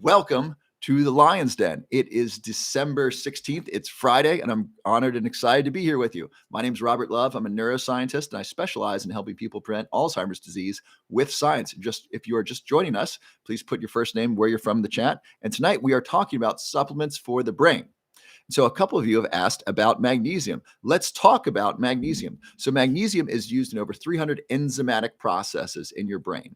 Welcome to the Lion's Den. It is December 16th. It's Friday, and I'm honored and excited to be here with you. My name is Robert Love. I'm a neuroscientist, and I specialize in helping people prevent Alzheimer's disease with science. If you are just joining us, please put your first name, where you're from in the chat. And tonight we are talking about supplements for the brain. So a couple of you have asked about magnesium. Let's talk about magnesium. So magnesium is used in over 300 enzymatic processes in your brain,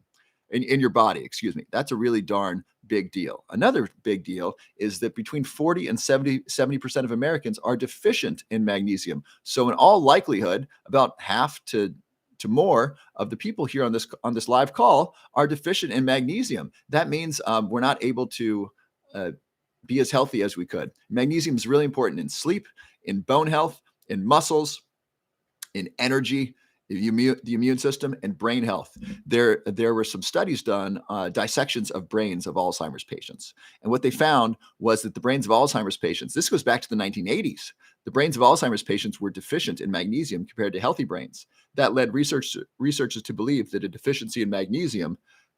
in your body, excuse me. That's a really darn big deal. Another big deal is that between 40 and 70% of Americans are deficient in magnesium. So in all likelihood, about half to more of the people here on this live call are deficient in magnesium. That means we're not able to be as healthy as we could. Magnesium is really important in sleep, in bone health, in muscles, in energy, the immune system, and brain health. There were some studies done, dissections of brains of Alzheimer's patients. And what they found was that the brains of Alzheimer's patients, this goes back to the 1980s, the brains of Alzheimer's patients were deficient in magnesium compared to healthy brains. That led researchers to believe that a deficiency in magnesium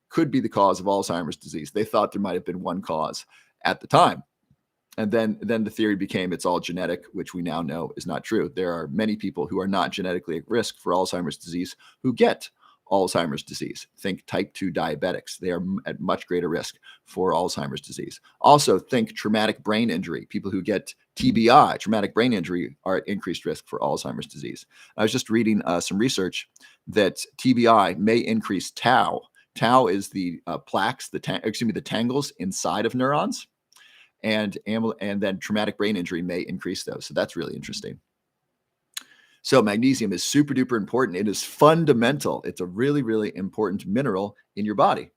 could be the cause of Alzheimer's disease. They thought there might have been one cause at the time. And then the theory became it's all genetic, which we now know is not true. There are many people who are not genetically at risk for Alzheimer's disease who get Alzheimer's disease. Think type 2 diabetics. They are at much greater risk for Alzheimer's disease. Also, think traumatic brain injury. People who get TBI, traumatic brain injury, are at increased risk for Alzheimer's disease. I was just reading some research that TBI may increase tau. Tau is the plaques, the tangles inside of neurons. And then traumatic brain injury may increase those. So that's really interesting. So magnesium is super duper important. It is fundamental. It's a really, really important mineral in your body.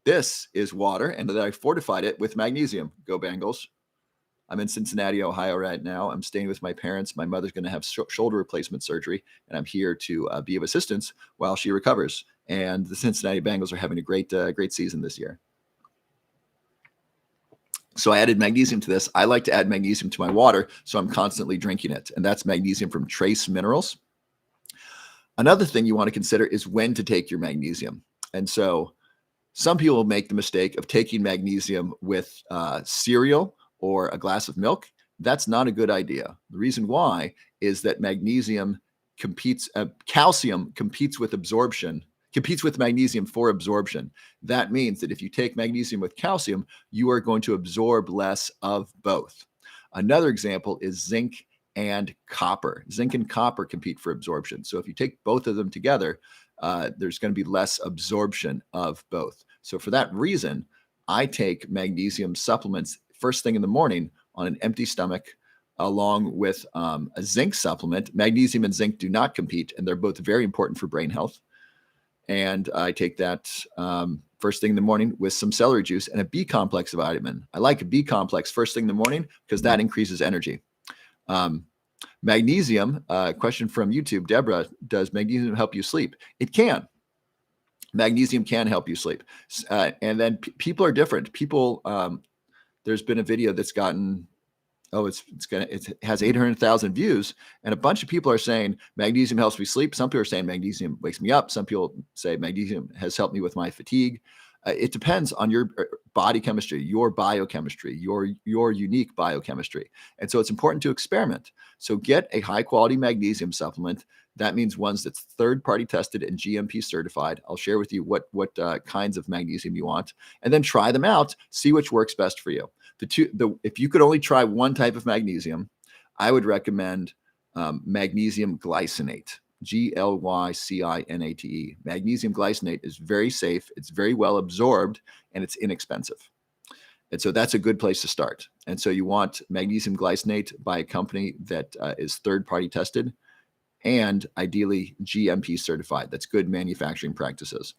This is water, and then I fortified it with magnesium. Go Bengals. I'm in Cincinnati, Ohio right now. I'm staying with my parents. My mother's going to have shoulder replacement surgery, and I'm here to be of assistance while she recovers. And the Cincinnati Bengals are having a great season this year. So I added magnesium to this. I like to add magnesium to my water, so I'm constantly drinking it. And that's magnesium from trace minerals. Another thing you want to consider is when to take your magnesium. And so some people make the mistake of taking magnesium with cereal or a glass of milk. That's not a good idea. The reason why is that calcium competes with magnesium for absorption. That means that if you take magnesium with calcium, you are going to absorb less of both. Another example is zinc and copper. Zinc and copper compete for absorption. So if you take both of them together, there's going to be less absorption of both. So for that reason, I take magnesium supplements first thing in the morning on an empty stomach, along with a zinc supplement. Magnesium and zinc do not compete, and they're both very important for brain health. And I take that first thing in the morning with some celery juice and a B complex vitamin. I like a B complex first thing in the morning because that increases energy. Magnesium, question from YouTube, Deborah, does magnesium help you sleep? It can. Magnesium can help you sleep. And then people are different. People, there's been a video that's gotten, it has 800,000 views, and a bunch of people are saying magnesium helps me sleep. Some people are saying magnesium wakes me up. Some people say magnesium has helped me with my fatigue. It depends on your body chemistry, your biochemistry, your unique biochemistry. And so it's important to experiment. So get a high quality magnesium supplement. That means ones that's third-party tested and GMP certified. I'll share with you what kinds of magnesium you want, and then try them out, see which works best for you. If you could only try one type of magnesium, I would recommend magnesium glycinate, Glycinate. Magnesium glycinate is very safe, it's very well absorbed, and it's inexpensive. And so that's a good place to start. And so you want magnesium glycinate by a company that is third-party tested and ideally GMP certified. That's good manufacturing practices.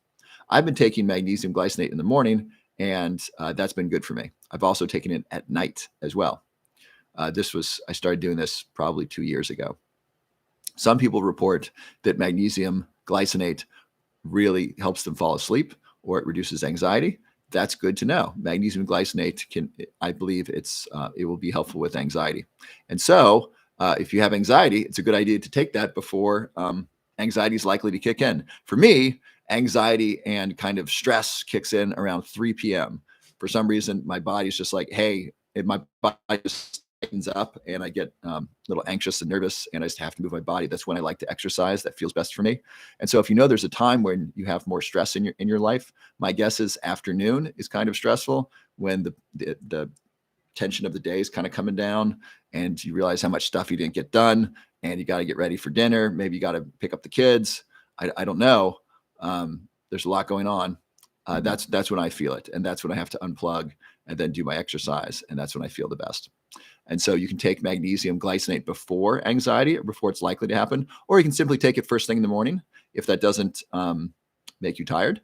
I've been taking magnesium glycinate in the morning, and that's been good for me. I've also taken it at night as well. I started doing this probably 2 years ago. Some people report that magnesium glycinate really helps them fall asleep, or it reduces anxiety. That's good to know. Magnesium glycinate I believe it will be helpful with anxiety. And so if you have anxiety, it's a good idea to take that before anxiety is likely to kick in. For me, anxiety and kind of stress kicks in around 3 p.m. For some reason, my body's just like, hey, my body just tightens up and I get a little anxious and nervous and I just have to move my body. That's when I like to exercise. That feels best for me. And so if you know there's a time when you have more stress in your life, my guess is afternoon is kind of stressful when the tension of the day is kind of coming down and you realize how much stuff you didn't get done and you got to get ready for dinner. Maybe you got to pick up the kids. I don't know. There's a lot going on. That's when I feel it. And that's when I have to unplug and then do my exercise. And that's when I feel the best. And so you can take magnesium glycinate before anxiety or before it's likely to happen, or you can simply take it first thing in the morning if that doesn't make you tired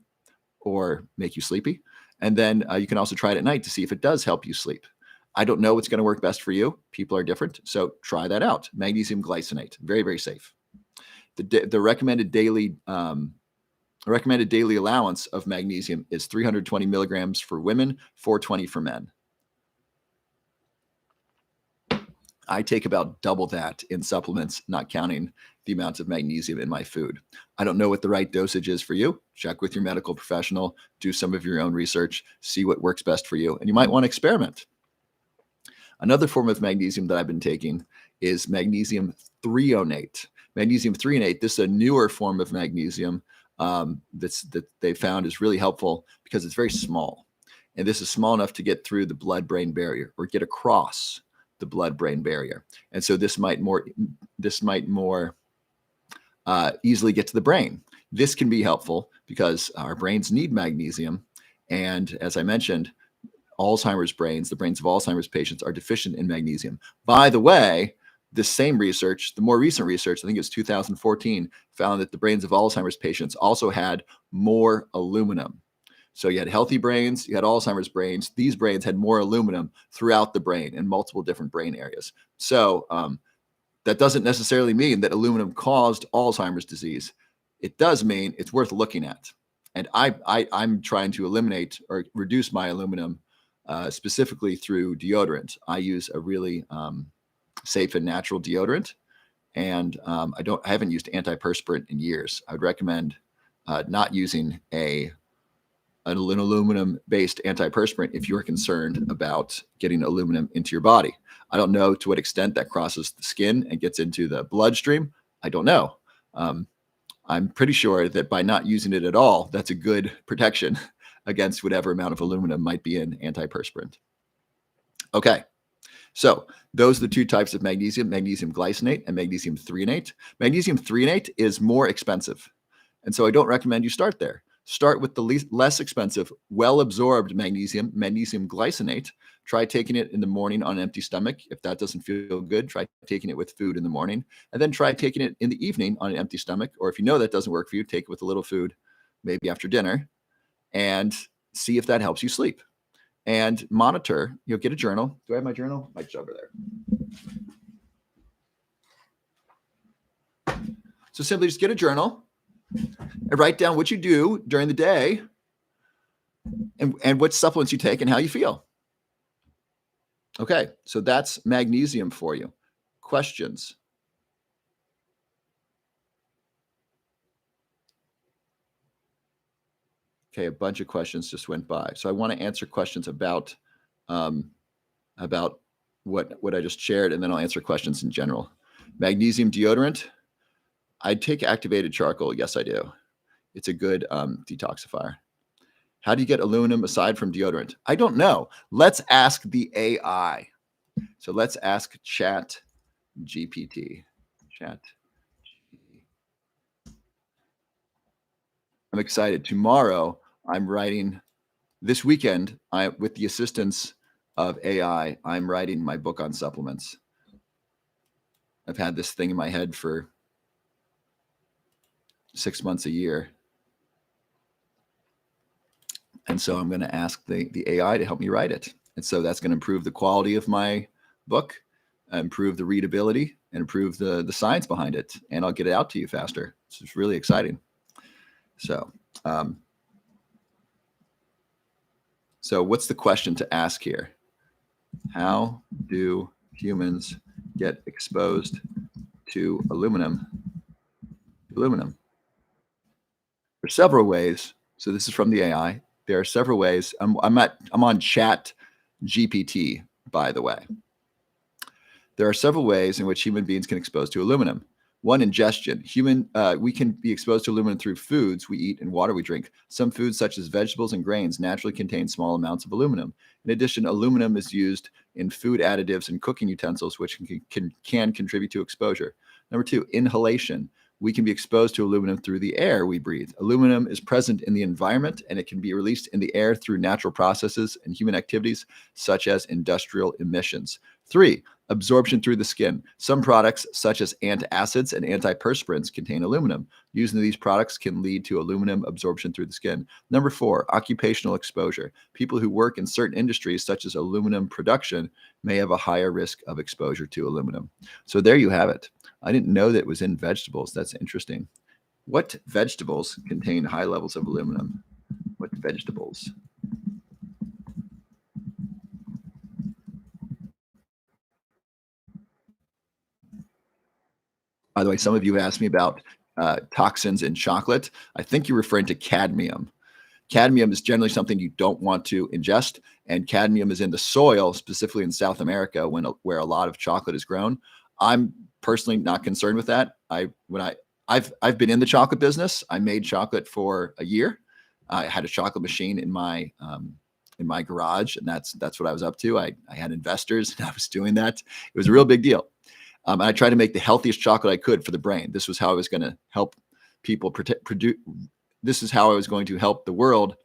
or make you sleepy. And then you can also try it at night to see if it does help you sleep. I don't know what's going to work best for you. People are different. So try that out. Magnesium glycinate, very, very safe. The recommended daily allowance of magnesium is 320 milligrams for women, 420 for men. I take about double that in supplements, not counting the amount of magnesium in my food. I don't know what the right dosage is for you. Check with your medical professional, do some of your own research, see what works best for you. And you might want to experiment. Another form of magnesium that I've been taking is magnesium threonate. Magnesium threonate, this is a newer form of magnesium that they found is really helpful because it's very small. And this is small enough to get through the blood-brain barrier or get across the blood-brain barrier. And so this might more easily get to the brain. This can be helpful because our brains need magnesium. And as I mentioned, Alzheimer's brains, the brains of Alzheimer's patients are deficient in magnesium. By the way, this same research, the more recent research, I think it was 2014, found that the brains of Alzheimer's patients also had more aluminum. So you had healthy brains, you had Alzheimer's brains. These brains had more aluminum throughout the brain in multiple different brain areas. So that doesn't necessarily mean that aluminum caused Alzheimer's disease. It does mean it's worth looking at. And I'm trying to eliminate or reduce my aluminum specifically through deodorant. I use a really safe and natural deodorant, and I haven't used antiperspirant in years. I would recommend not using an aluminum-based antiperspirant if you're concerned about getting aluminum into your body. I don't know to what extent that crosses the skin and gets into the bloodstream. I don't know. I'm pretty sure that by not using it at all, that's a good protection against whatever amount of aluminum might be in antiperspirant. Okay, so those are the two types of magnesium, magnesium glycinate and magnesium threonate. Magnesium threonate is more expensive, and so I don't recommend you start there. Start with the less expensive, well-absorbed magnesium, magnesium glycinate. Try taking it in the morning on an empty stomach. If that doesn't feel good, try taking it with food in the morning. And then try taking it in the evening on an empty stomach. Or if you know that doesn't work for you, take it with a little food, maybe after dinner, and see if that helps you sleep. And monitor, get a journal. Do I have my journal? My over there. So simply just get a journal and write down what you do during the day and what supplements you take and how you feel. Okay, so that's magnesium for you. Questions? Okay, a bunch of questions just went by. So I want to answer questions about what I just shared, and then I'll answer questions in general. Magnesium deodorant. I take activated charcoal. Yes, I do. It's a good detoxifier. How do you get aluminum aside from deodorant? I don't know. Let's ask the AI. So let's ask Chat GPT. I'm excited. Tomorrow, I'm writing. This weekend, with the assistance of AI, I'm writing my book on supplements. I've had this thing in my head for 6 months, a year. And so I'm going to ask the AI to help me write it. And so that's going to improve the quality of my book, improve the readability, and improve the science behind it. And I'll get it out to you faster. It's really exciting. So what's the question to ask here? How do humans get exposed to aluminum? There's several ways. So this is from the AI. There are several ways. I'm on Chat GPT, by the way. There are several ways in which human beings can expose to aluminum. One, ingestion. We can be exposed to aluminum through foods we eat and water we drink. Some foods, such as vegetables and grains, naturally contain small amounts of aluminum. In addition, aluminum is used in food additives and cooking utensils, which can contribute to exposure. Number two, inhalation. We can be exposed to aluminum through the air we breathe. Aluminum is present in the environment, and it can be released in the air through natural processes and human activities, such as industrial emissions. Three, absorption through the skin. Some products, such as antacids and antiperspirants, contain aluminum. Using these products can lead to aluminum absorption through the skin. Number four, occupational exposure. People who work in certain industries, such as aluminum production, may have a higher risk of exposure to aluminum. So there you have it. I didn't know that it was in vegetables. That's interesting. What vegetables contain high levels of aluminum? What vegetables? By the way, some of you asked me about toxins in chocolate. I think you're referring to cadmium. Cadmium is generally something you don't want to ingest, and cadmium is in the soil, specifically in South America, where a lot of chocolate is grown. I'm personally not concerned with that. I've been in the chocolate business. I made chocolate for a year. I had a chocolate machine in my garage, and that's what I was up to. I had investors, and I was doing that. It was a real big deal. And I tried to make the healthiest chocolate I could for the brain. This was how I was going to help people produce. This is how I was going to help the world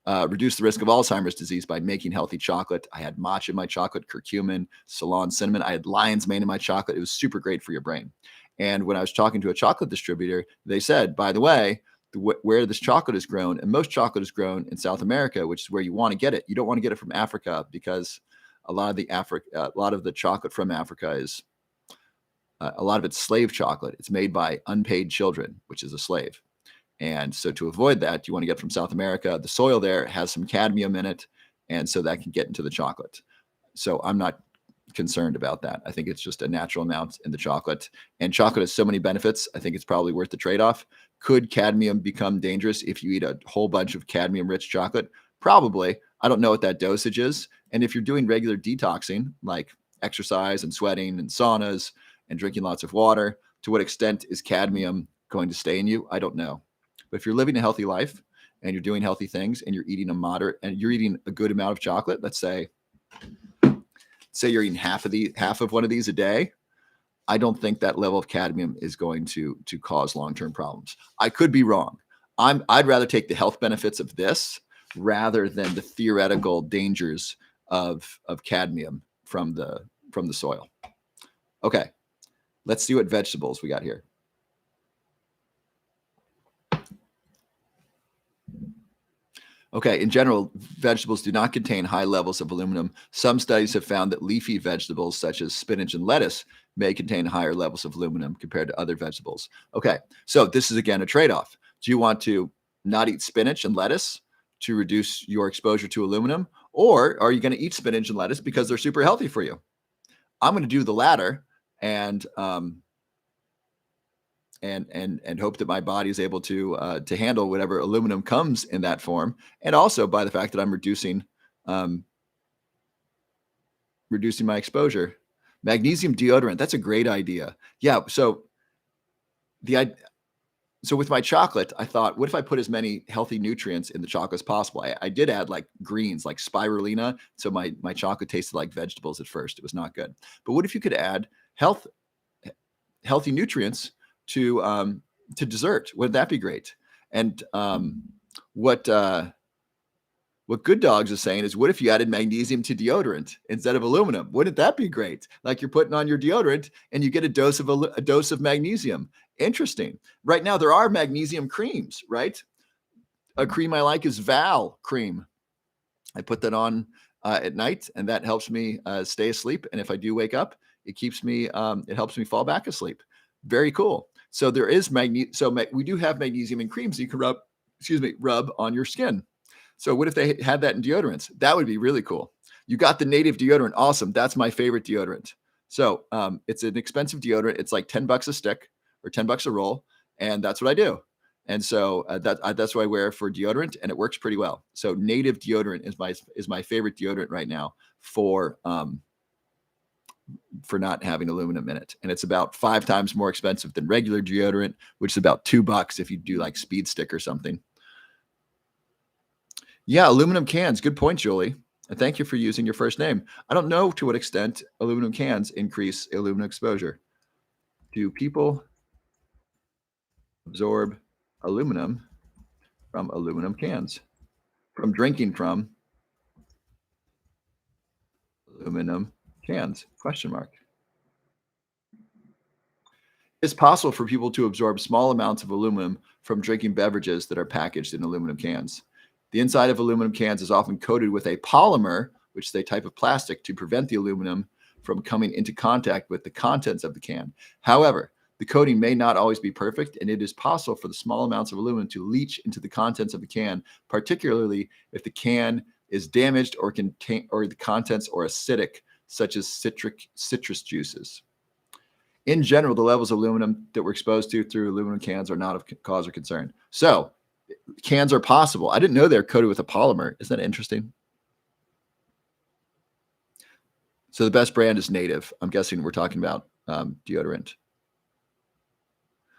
reduce the risk of Alzheimer's disease by making healthy chocolate. I had matcha in my chocolate, curcumin, Ceylon cinnamon. I had lion's mane in my chocolate. It was super great for your brain. And when I was talking to a chocolate distributor, they said, by the way, where this chocolate is grown, and most chocolate is grown in South America, which is where you want to get it. You don't want to get it from Africa, because a lot of the chocolate from Africa is a lot of it's slave chocolate. It's made by unpaid children, which is a slave. And so to avoid that, you want to get from South America. The soil there has some cadmium in it, and so that can get into the chocolate. So I'm not concerned about that. I think it's just a natural amount in the chocolate. And chocolate has so many benefits. I think it's probably worth the trade-off. Could cadmium become dangerous if you eat a whole bunch of cadmium-rich chocolate? Probably. I don't know what that dosage is. And if you're doing regular detoxing, like exercise and sweating and saunas and drinking lots of water, to what extent is cadmium going to stay in you? I don't know. But if you're living a healthy life and you're doing healthy things and you're eating a good amount of chocolate, let's say you're eating half of one of these a day, I don't think that level of cadmium is going to cause long-term problems. I could be wrong. I'd rather take the health benefits of this rather than the theoretical dangers of cadmium from the soil. Okay, let's see what vegetables we got here. Okay, in general, vegetables do not contain high levels of aluminum. Some studies have found that leafy vegetables such as spinach and lettuce may contain higher levels of aluminum compared to other vegetables. Okay, so this is again a trade-off. Do you want to not eat spinach and lettuce to reduce your exposure to aluminum? Or are you going to eat spinach and lettuce because they're super healthy for you? I'm going to do the latter and hope that my body is able to handle whatever aluminum comes in that form, and also by the fact that I'm reducing my exposure. Magnesium deodorant, that's a great idea. Yeah. So with my chocolate, I thought, what if I put as many healthy nutrients in the chocolate as possible? I did add like greens, like spirulina, so my chocolate tasted like vegetables at first. It was not good. But what if you could add healthy nutrients to dessert? Wouldn't that be great? And what Good Dogs is saying is, what if you added magnesium to deodorant instead of aluminum? Wouldn't that be great? Like you're putting on your deodorant and you get a dose of magnesium. Interesting. Right now there are magnesium creams, right? A cream I like is Val cream. I put that on at night, and that helps me stay asleep. And if I do wake up, it helps me fall back asleep. Very cool. So there is we do have magnesium in creams you can rub on your skin. So what if they had that in deodorants? That would be really cool. You got the native deodorant. Awesome. That's my favorite deodorant. So it's an expensive deodorant. It's like $10 a stick or $10 a roll. And that's what I do. And so that's what I wear for deodorant, and it works pretty well. So native deodorant is my favorite deodorant right now for not having aluminum in it. And it's about 5 times more expensive than regular deodorant, which is about $2 if you do like Speed Stick or something. Yeah, aluminum cans. Good point, Julie. And thank you for using your first name. I don't know to what extent aluminum cans increase aluminum exposure. Do people absorb aluminum from aluminum cans? From drinking from aluminum cans? Question mark. It's possible for people to absorb small amounts of aluminum from drinking beverages that are packaged in aluminum cans. The inside of aluminum cans is often coated with a polymer, which is a type of plastic, to prevent the aluminum from coming into contact with the contents of the can. However, the coating may not always be perfect, and it is possible for the small amounts of aluminum to leach into the contents of the can, particularly if the can is damaged or the contents are acidic, such as citrus juices. In general, the levels of aluminum that we're exposed to through aluminum cans are not of cause or concern. So cans are possible. I didn't know they're coated with a polymer. Isn't that interesting? So the best brand is Native. I'm guessing we're talking about deodorant.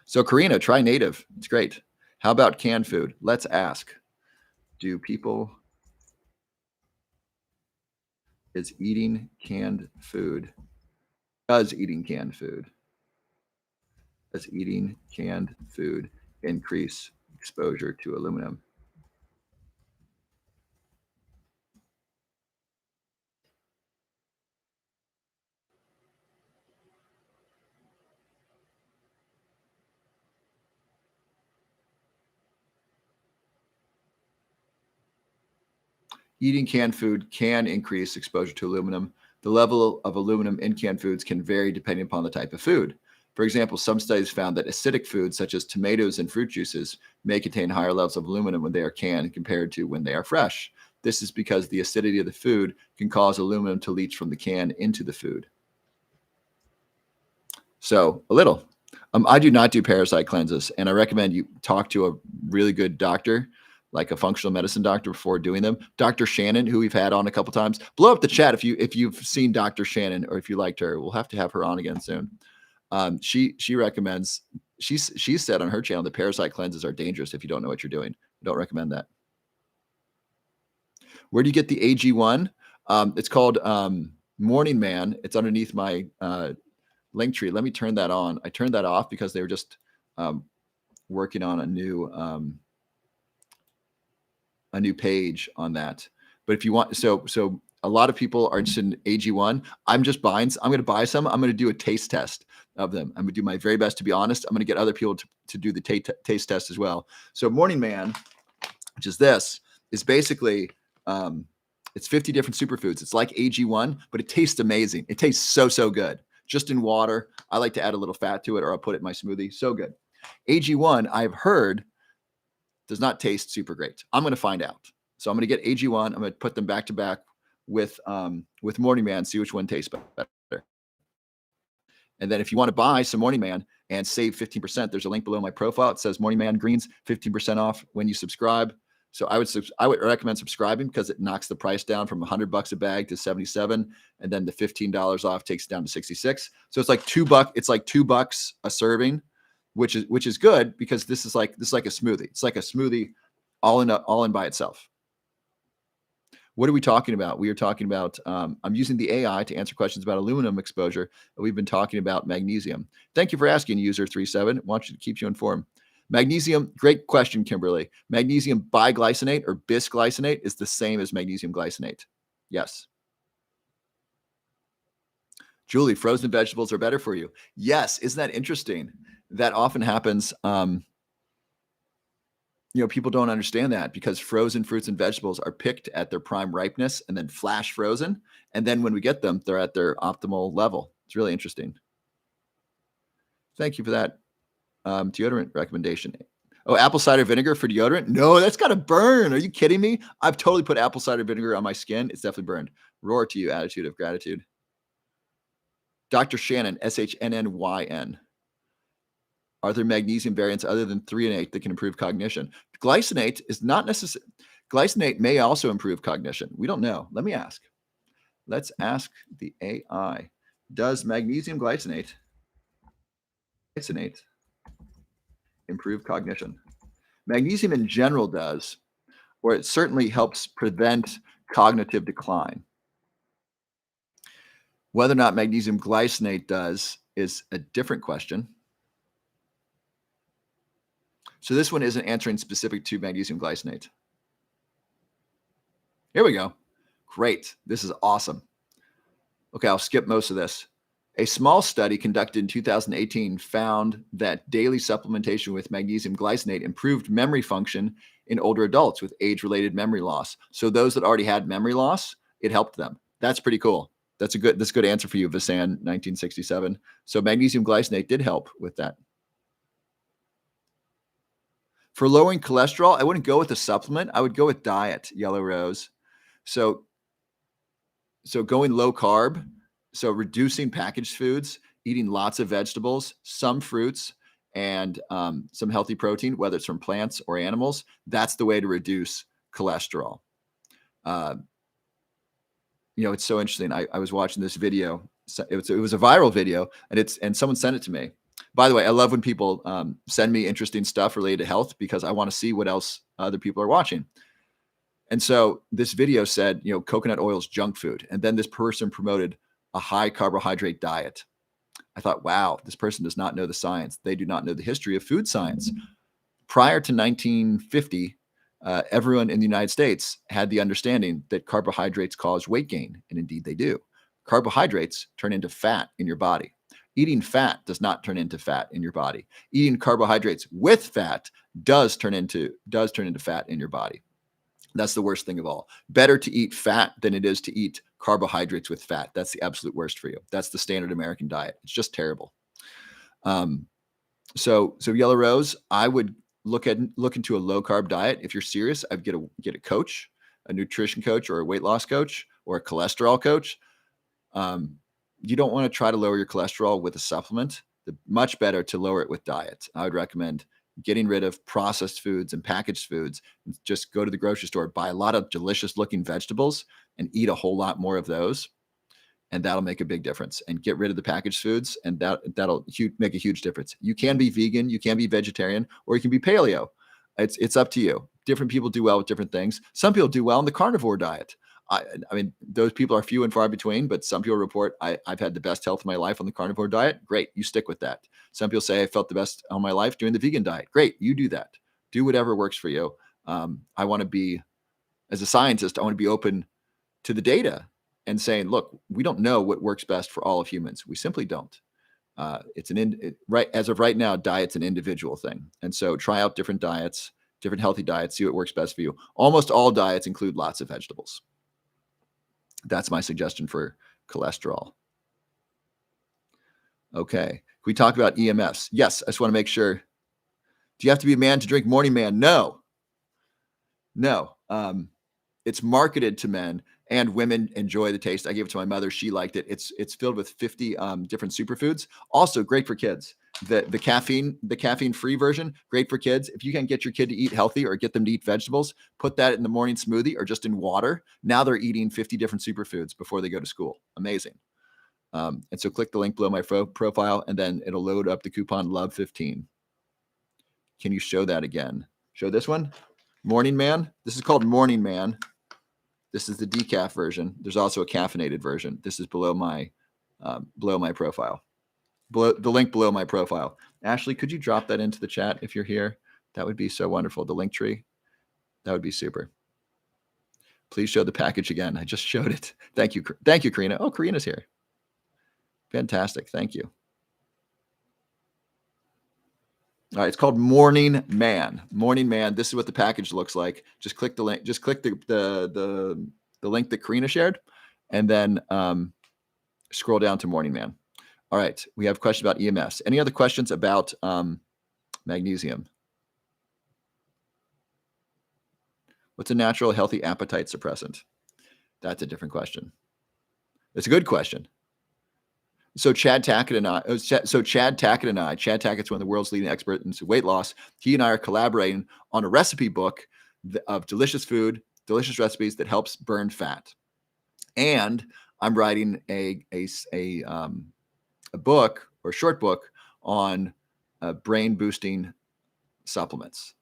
So Karina, try Native. It's great. How about canned food? Let's ask. Do people is eating canned food? Does eating canned food increase exposure to aluminum? Eating canned food can increase exposure to aluminum. The level of aluminum in canned foods can vary depending upon the type of food. For example, some studies found that acidic foods such as tomatoes and fruit juices may contain higher levels of aluminum when they are canned compared to when they are fresh. This is because the acidity of the food can cause aluminum to leach from the can into the food. So a little. I do not do parasite cleanses, and I recommend you talk to a really good doctor, like a functional medicine doctor, before doing them. Dr. Shannon, who we've had on a couple times, blow up the chat if you've seen Dr. Shannon or if you liked her. We'll have to have her on again soon. She recommends. She said on her channel that parasite cleanses are dangerous if you don't know what you're doing. I don't recommend that. Where do you get the AG1? It's called Morning Man. It's underneath my link tree. Let me turn that on. I turned that off because they were just working on a new page on that. But if you want, so a lot of people are interested in AG1. I'm going to buy some. I'm going to do a taste test of them. I'm going to do my very best to be honest. I'm going to get other people to do the taste test as well. So Morning Man, which is this, is basically it's 50 different superfoods. It's like AG1, but it tastes amazing. It tastes so good. Just in water. I like to add a little fat to it, or I'll put it in my smoothie. So good. AG1, I've heard, does not taste super great. I'm going to find out. So I'm going to get AG1. I'm going to put them back to back with Morning Man, see which one tastes better. And then if you want to buy some Morning Man and save 15%, there's a link below my profile. It says Morning Man Greens, 15% off when you subscribe. So I would recommend subscribing because it knocks the price down from $100 a bag to $77, and then the $15 off takes it down to $66. So it's like $2. It's like $2 a serving, which is good because this is like a smoothie. It's like a smoothie all in by itself. What are we talking about? We are talking about, I'm using the AI to answer questions about aluminum exposure. We've been talking about magnesium. Thank you for asking, user 37. Want you to keep you informed. Magnesium, great question, Kimberly. Magnesium biglycinate or bisglycinate is the same as magnesium glycinate. Yes. Julie, frozen vegetables are better for you. Yes. Isn't that interesting? That often happens. People don't understand that because frozen fruits and vegetables are picked at their prime ripeness and then flash frozen. And then when we get them, they're at their optimal level. It's really interesting. Thank you for that deodorant recommendation. Oh, apple cider vinegar for deodorant? No, that's got to burn. Are you kidding me? I've totally put apple cider vinegar on my skin. It's definitely burned. Roar to you, attitude of gratitude. Dr. Shannon, SHNNYN. Are there magnesium variants other than threonate that can improve cognition? Glycinate is not necessary. Glycinate may also improve cognition. We don't know. Let me ask. Let's ask the AI. Does magnesium glycinate improve cognition? Magnesium in general does, or it certainly helps prevent cognitive decline. Whether or not magnesium glycinate does is a different question. So this one isn't answering specific to magnesium glycinate. Here we go. Great. This is awesome. Okay, I'll skip most of this. A small study conducted in 2018 found that daily supplementation with magnesium glycinate improved memory function in older adults with age-related memory loss. So those that already had memory loss, it helped them. That's pretty cool. That's a good answer for you, Visan 1967. So magnesium glycinate did help with that. For lowering cholesterol, I wouldn't go with a supplement. I would go with diet, Yellow Rose. So going low carb, so reducing packaged foods, eating lots of vegetables, some fruits, and some healthy protein, whether it's from plants or animals, that's the way to reduce cholesterol. It's so interesting. I was watching this video. It was a viral video, and someone sent it to me. By the way, I love when people send me interesting stuff related to health because I want to see what else other people are watching. And so this video said, coconut oil is junk food. And then this person promoted a high carbohydrate diet. I thought, wow, this person does not know the science. They do not know the history of food science. Prior to 1950, everyone in the United States had the understanding that carbohydrates cause weight gain. And indeed they do. Carbohydrates turn into fat in your body. Eating fat does not turn into fat in your body. Eating carbohydrates with fat does turn into fat in your body. That's the worst thing of all. Better to eat fat than it is to eat carbohydrates with fat. That's the absolute worst for you. That's the standard American diet. It's just terrible. So Yellow Rose, I would look into a low carb diet. If you're serious, I'd get a coach, a nutrition coach or a weight loss coach or a cholesterol coach. You don't want to try to lower your cholesterol with a supplement. Much better to lower it with diet. I would recommend getting rid of processed foods and packaged foods. Just go to the grocery store, buy a lot of delicious looking vegetables and eat a whole lot more of those. And that'll make a big difference. And get rid of the packaged foods, and that'll make a huge difference. You can be vegan, you can be vegetarian, or you can be paleo. It's up to you. Different people do well with different things. Some people do well in the carnivore diet. I mean, those people are few and far between, but some people report, I've had the best health of my life on the carnivore diet. Great, you stick with that. Some people say I felt the best of my life doing the vegan diet. Great, you do that. Do whatever works for you. I want to be, as a scientist, I want to be open to the data and saying, look, we don't know what works best for all of humans. We simply don't. As of right now, diet's an individual thing. And so try out different diets, different healthy diets, see what works best for you. Almost all diets include lots of vegetables. That's my suggestion for cholesterol. Okay. Can we talk about EMFs? Yes. I just want to make sure. Do you have to be a man to drink Morning Man? No. It's marketed to men, and women enjoy the taste. I gave it to my mother. She liked it. It's filled with 50 different superfoods. Also great for kids. The caffeine free version, great for kids. If you can get your kid to eat healthy or get them to eat vegetables, put that in the morning smoothie or just in water. Now they're eating 50 different superfoods before they go to school. Amazing. And so click the link below my profile, and then it'll load up the coupon LOVE15. Can you show that again? Show this one. Morning Man. This is called Morning Man. This is the decaf version. There's also a caffeinated version. This is below my profile. The link below my profile. Ashley, could you drop that into the chat if you're here? That would be so wonderful. The link tree. That would be super. Please show the package again. I just showed it. Thank you. Thank you, Karina. Oh, Karina's here. Fantastic. Thank you. All right, it's called Morning Man. Morning Man. This is what the package looks like. Just click the link. Just click the link that Karina shared, and then scroll down to Morning Man. All right, we have questions about EMFs. Any other questions about magnesium? What's a natural, healthy appetite suppressant? That's a different question. It's a good question. So Chad Tackett and I, Chad Tackett's one of the world's leading experts in weight loss. He and I are collaborating on a recipe book of delicious food, delicious recipes that helps burn fat. And I'm writing a book or short book on brain boosting supplements,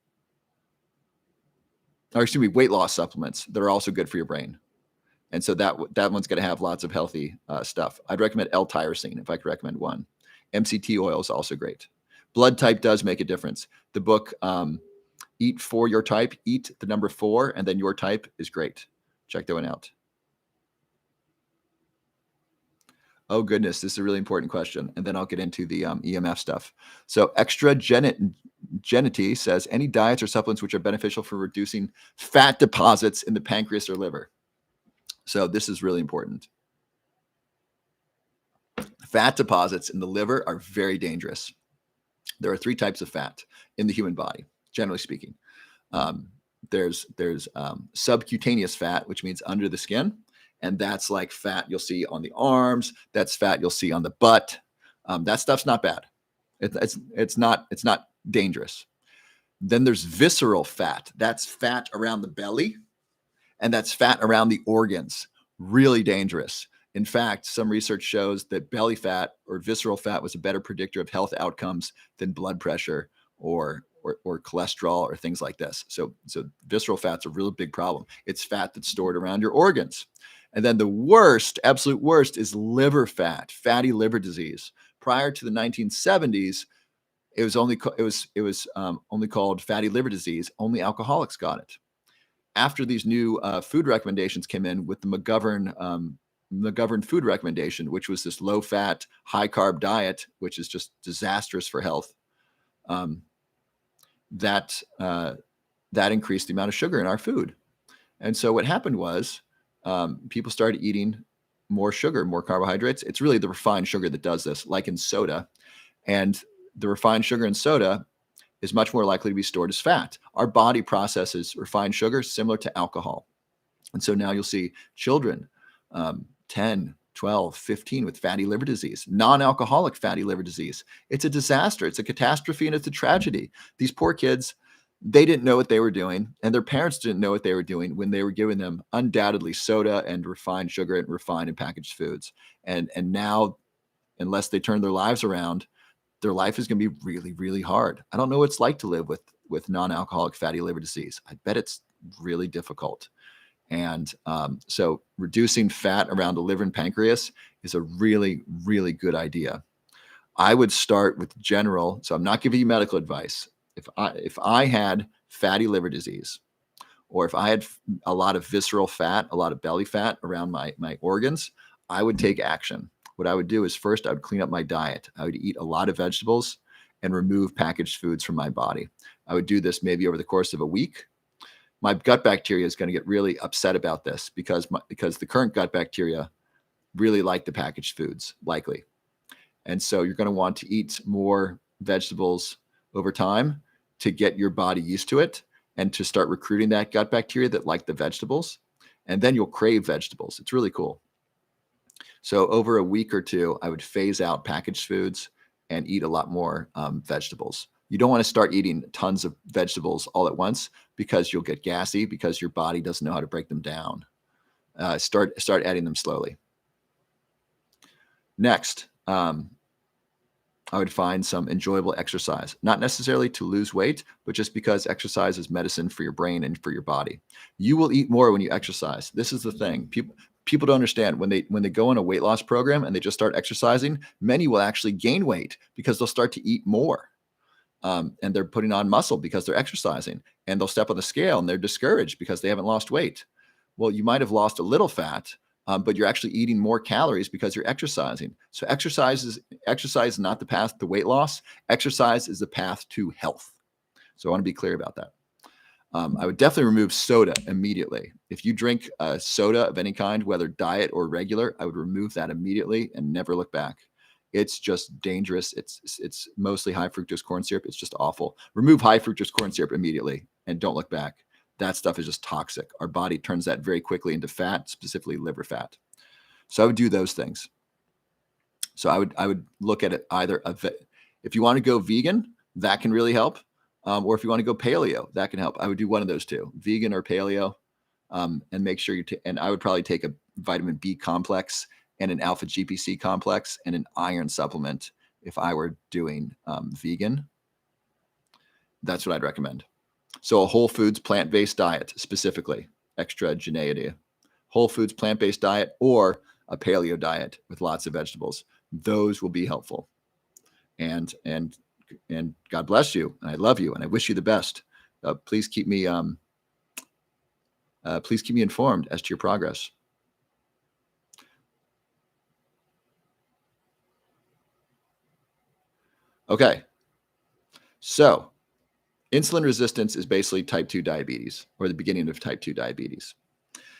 or excuse me, weight loss supplements that are also good for your brain. And so that one's going to have lots of healthy stuff. I'd recommend L-tyrosine if I could recommend one. MCT oil is also great. Blood type does make a difference. The book, Eat for Your Type, eat the number 4, and then your type is great. Check that one out. Oh, goodness. This is a really important question. And then I'll get into the EMF stuff. So Extra Genety says, any diets or supplements which are beneficial for reducing fat deposits in the pancreas or liver? So this is really important. Fat deposits in the liver are very dangerous. There are 3 types of fat in the human body, generally speaking. There's subcutaneous fat, which means under the skin. And that's like fat you'll see on the arms. That's fat you'll see on the butt. That stuff's not bad. It's not dangerous. Then there's visceral fat. That's fat around the belly, and that's fat around the organs. Really dangerous. In fact, some research shows that belly fat or visceral fat was a better predictor of health outcomes than blood pressure or cholesterol or things like this. So visceral fat's a real big problem. It's fat that's stored around your organs. And then the worst, absolute worst, is liver fat, fatty liver disease. Prior to the 1970s, it was only called fatty liver disease. Only alcoholics got it. After these new food recommendations came in with the McGovern food recommendation, which was this low-fat, high-carb diet, which is just disastrous for health, that increased the amount of sugar in our food. And so what happened was people started eating more sugar, more carbohydrates. It's really the refined sugar that does this, like in soda. And the refined sugar in soda is much more likely to be stored as fat. Our body processes refined sugar similar to alcohol. And so now you'll see children, 10, 12, 15 with fatty liver disease, non-alcoholic fatty liver disease. It's a disaster. It's a catastrophe, and it's a tragedy. These poor kids, they didn't know what they were doing, and their parents didn't know what they were doing when they were giving them undoubtedly soda and refined sugar and refined and packaged foods. And now, unless they turn their lives around, their life is going to be really, really hard. I don't know what it's like to live with non-alcoholic fatty liver disease. I bet it's really difficult. And so reducing fat around the liver and pancreas is a really, really good idea. I would start with general. So I'm not giving you medical advice. If I had fatty liver disease, or if I had a lot of visceral fat, a lot of belly fat around my organs, I would take action. What I would do is first I would clean up my diet. I would eat a lot of vegetables and remove packaged foods from my body. I would do this maybe over the course of a week. My gut bacteria is going to get really upset about this because the current gut bacteria really like the packaged foods, likely. And so you're going to want to eat more vegetables over time to get your body used to it and to start recruiting that gut bacteria that like the vegetables. And then you'll crave vegetables. It's really cool. So over a week or 2, I would phase out packaged foods and eat a lot more vegetables. You don't want to start eating tons of vegetables all at once because you'll get gassy because your body doesn't know how to break them down. Start adding them slowly. Next, I would find some enjoyable exercise, not necessarily to lose weight, but just because exercise is medicine for your brain and for your body. You will eat more when you exercise. This is the thing. People don't understand when they go on a weight loss program and they just start exercising, many will actually gain weight because they'll start to eat more. And they're putting on muscle because they're exercising, and they'll step on the scale and they're discouraged because they haven't lost weight. Well, you might have lost a little fat, but you're actually eating more calories because you're exercising. So exercise is not the path to weight loss. Exercise is the path to health. So I want to be clear about that. I would definitely remove soda immediately. If you drink soda of any kind, whether diet or regular, I would remove that immediately and never look back. It's just dangerous. It's mostly high fructose corn syrup. It's just awful. Remove high fructose corn syrup immediately and don't look back. That stuff is just toxic. Our body turns that very quickly into fat, specifically liver fat. So I would do those things. So I would look at it either if you want to go vegan, that can really help, or if you want to go paleo, that can help. I would do one of those two, vegan or paleo, and make sure and I would probably take a vitamin B complex and an alpha GPC complex and an iron supplement if I were doing vegan. That's what I'd recommend. So a whole foods plant-based diet, specifically extra geneity, whole foods plant-based diet, or a paleo diet with lots of vegetables. Those will be helpful. And God bless you, and I love you, and I wish you the best. Please keep me informed as to your progress. Okay, so insulin resistance is basically type 2 diabetes, or the beginning of type 2 diabetes.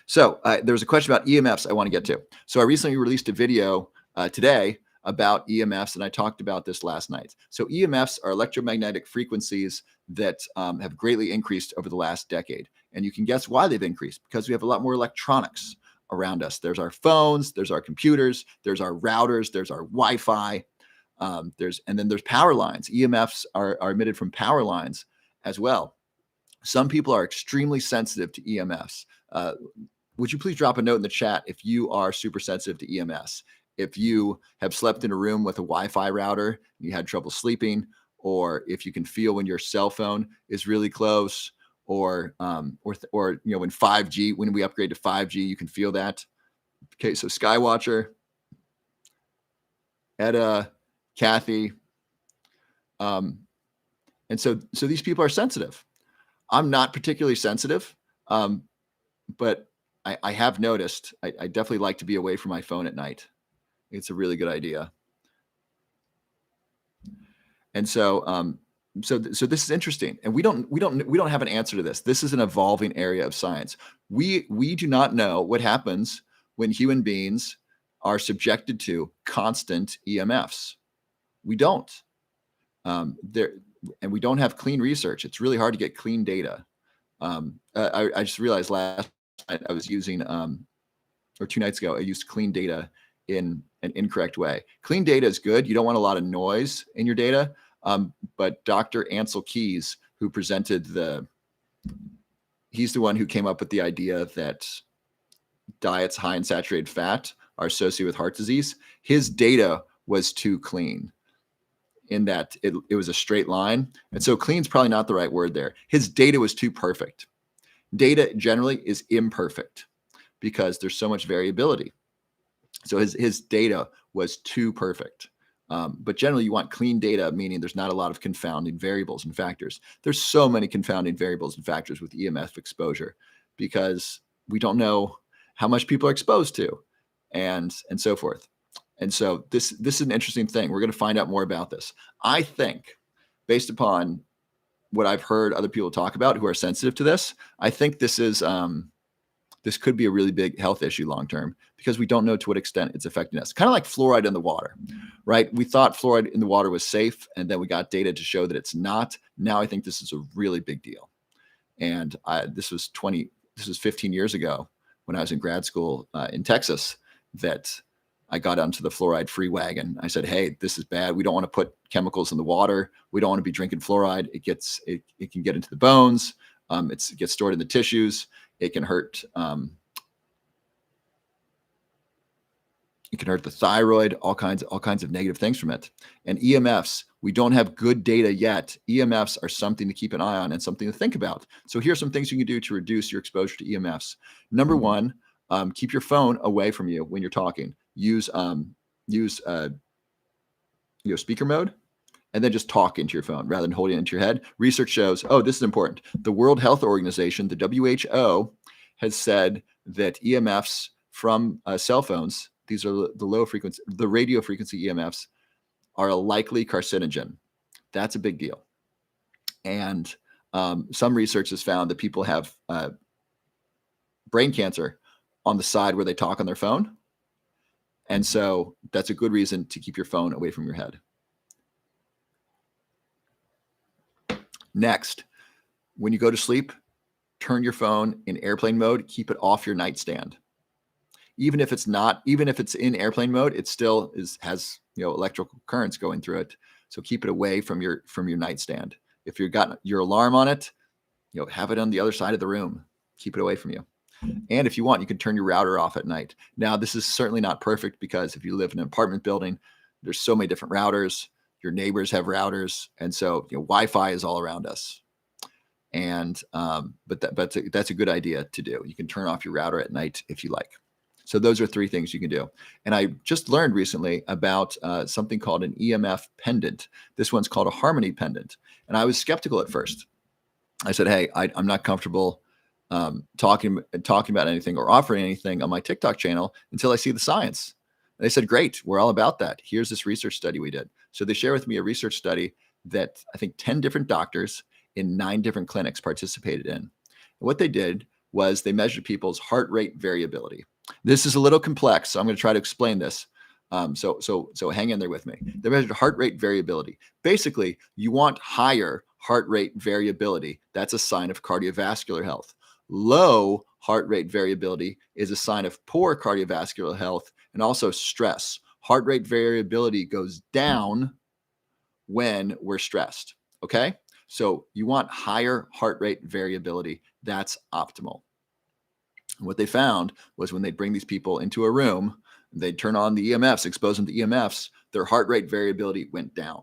So there was a question about EMFs I want to get to. So I recently released a video today about EMFs, and I talked about this last night. So EMFs are electromagnetic frequencies that have greatly increased over the last decade. And you can guess why they've increased, because we have a lot more electronics around us. There's our phones, there's our computers, there's our routers, there's our Wi-Fi, and then there's power lines. EMFs are emitted from power lines as well. Some people are extremely sensitive to EMFs. Would you please drop a note in the chat if you are super sensitive to EMS? If you have slept in a room with a Wi-Fi router and you had trouble sleeping, or if you can feel when your cell phone is really close, or when 5G, when we upgrade to 5G, you can feel that. Okay, so Skywatcher, Etta, Kathy, and so these people are sensitive. I'm not particularly sensitive, but I have noticed I definitely like to be away from my phone at night. It's a really good idea. And so this is interesting, and we don't have an answer to this. This is an evolving area of science. We do not know what happens when human beings are subjected to constant EMFs. We don't. And we don't have clean research. It's really hard to get clean data. I just realized last night I was using, or 2 nights ago, I used clean data in an incorrect way. Clean data is good. You don't want a lot of noise in your data. But Dr. Ansel Keys, who presented he's the one who came up with the idea that diets high in saturated fat are associated with heart disease. His data was too clean, in that it was a straight line. And so clean is probably not the right word there. His data was too perfect. Data generally is imperfect because there's so much variability. So his data was too perfect. But generally you want clean data, meaning there's not a lot of confounding variables and factors. There's so many confounding variables and factors with EMF exposure because we don't know how much people are exposed to and so forth. And so this is an interesting thing. We're going to find out more about this. I think, based upon what I've heard other people talk about who are sensitive to this, I think this could be a really big health issue long term because we don't know to what extent it's affecting us. Kind of like fluoride in the water, right? We thought fluoride in the water was safe, and then we got data to show that it's not. Now I think this is a really big deal. And this was 15 years ago when I was in grad school in Texas that I got onto the fluoride-free wagon. I said, hey, this is bad. We don't want to put chemicals in the water. We don't want to be drinking fluoride. It can get into the bones. It gets stored in the tissues. It can hurt. It can hurt the thyroid. All kinds of negative things from it. And EMFs, we don't have good data yet. EMFs are something to keep an eye on and something to think about. So here's some things you can do to reduce your exposure to EMFs. Number one, keep your phone away from you when you're talking. Use speaker mode, and then just talk into your phone rather than holding it into your head. Research shows, this is important. The World Health Organization, the WHO, has said that EMFs from cell phones, these are the radio frequency EMFs, are a likely carcinogen. That's a big deal. And some research has found that people have brain cancer on the side where they talk on their phone. And so that's a good reason to keep your phone away from your head. Next, when you go to sleep, turn your phone in airplane mode, keep it off your nightstand. even if it's in airplane mode, it still has electrical currents going through it. So keep it away from your nightstand. If you've got your alarm on it, have it on the other side of the room. Keep it away from you. And if you want, you can turn your router off at night. Now, this is certainly not perfect because if you live in an apartment building, there's so many different routers. Your neighbors have routers, and so Wi-Fi is all around us. And but that's a good idea to do. You can turn off your router at night if you like. So those are 3 things you can do. And I just learned recently about something called an EMF pendant. This one's called a harmony pendant. And I was skeptical at first. I said, hey, I'm not comfortable talking about anything or offering anything on my TikTok channel until I see the science. And they said, great, we're all about that. Here's this research study we did. So they share with me a research study that I think 10 different doctors in 9 different clinics participated in. And what they did was they measured people's heart rate variability. This is a little complex, so I'm going to try to explain this. So hang in there with me. They measured heart rate variability. Basically, you want higher heart rate variability. That's a sign of cardiovascular health. Low heart rate variability is a sign of poor cardiovascular health and also stress. Heart rate variability goes down when we're stressed. Okay? So you want higher heart rate variability. That's optimal. And what they found was when they'd bring these people into a room, they'd turn on the EMFs, expose them to EMFs, their heart rate variability went down.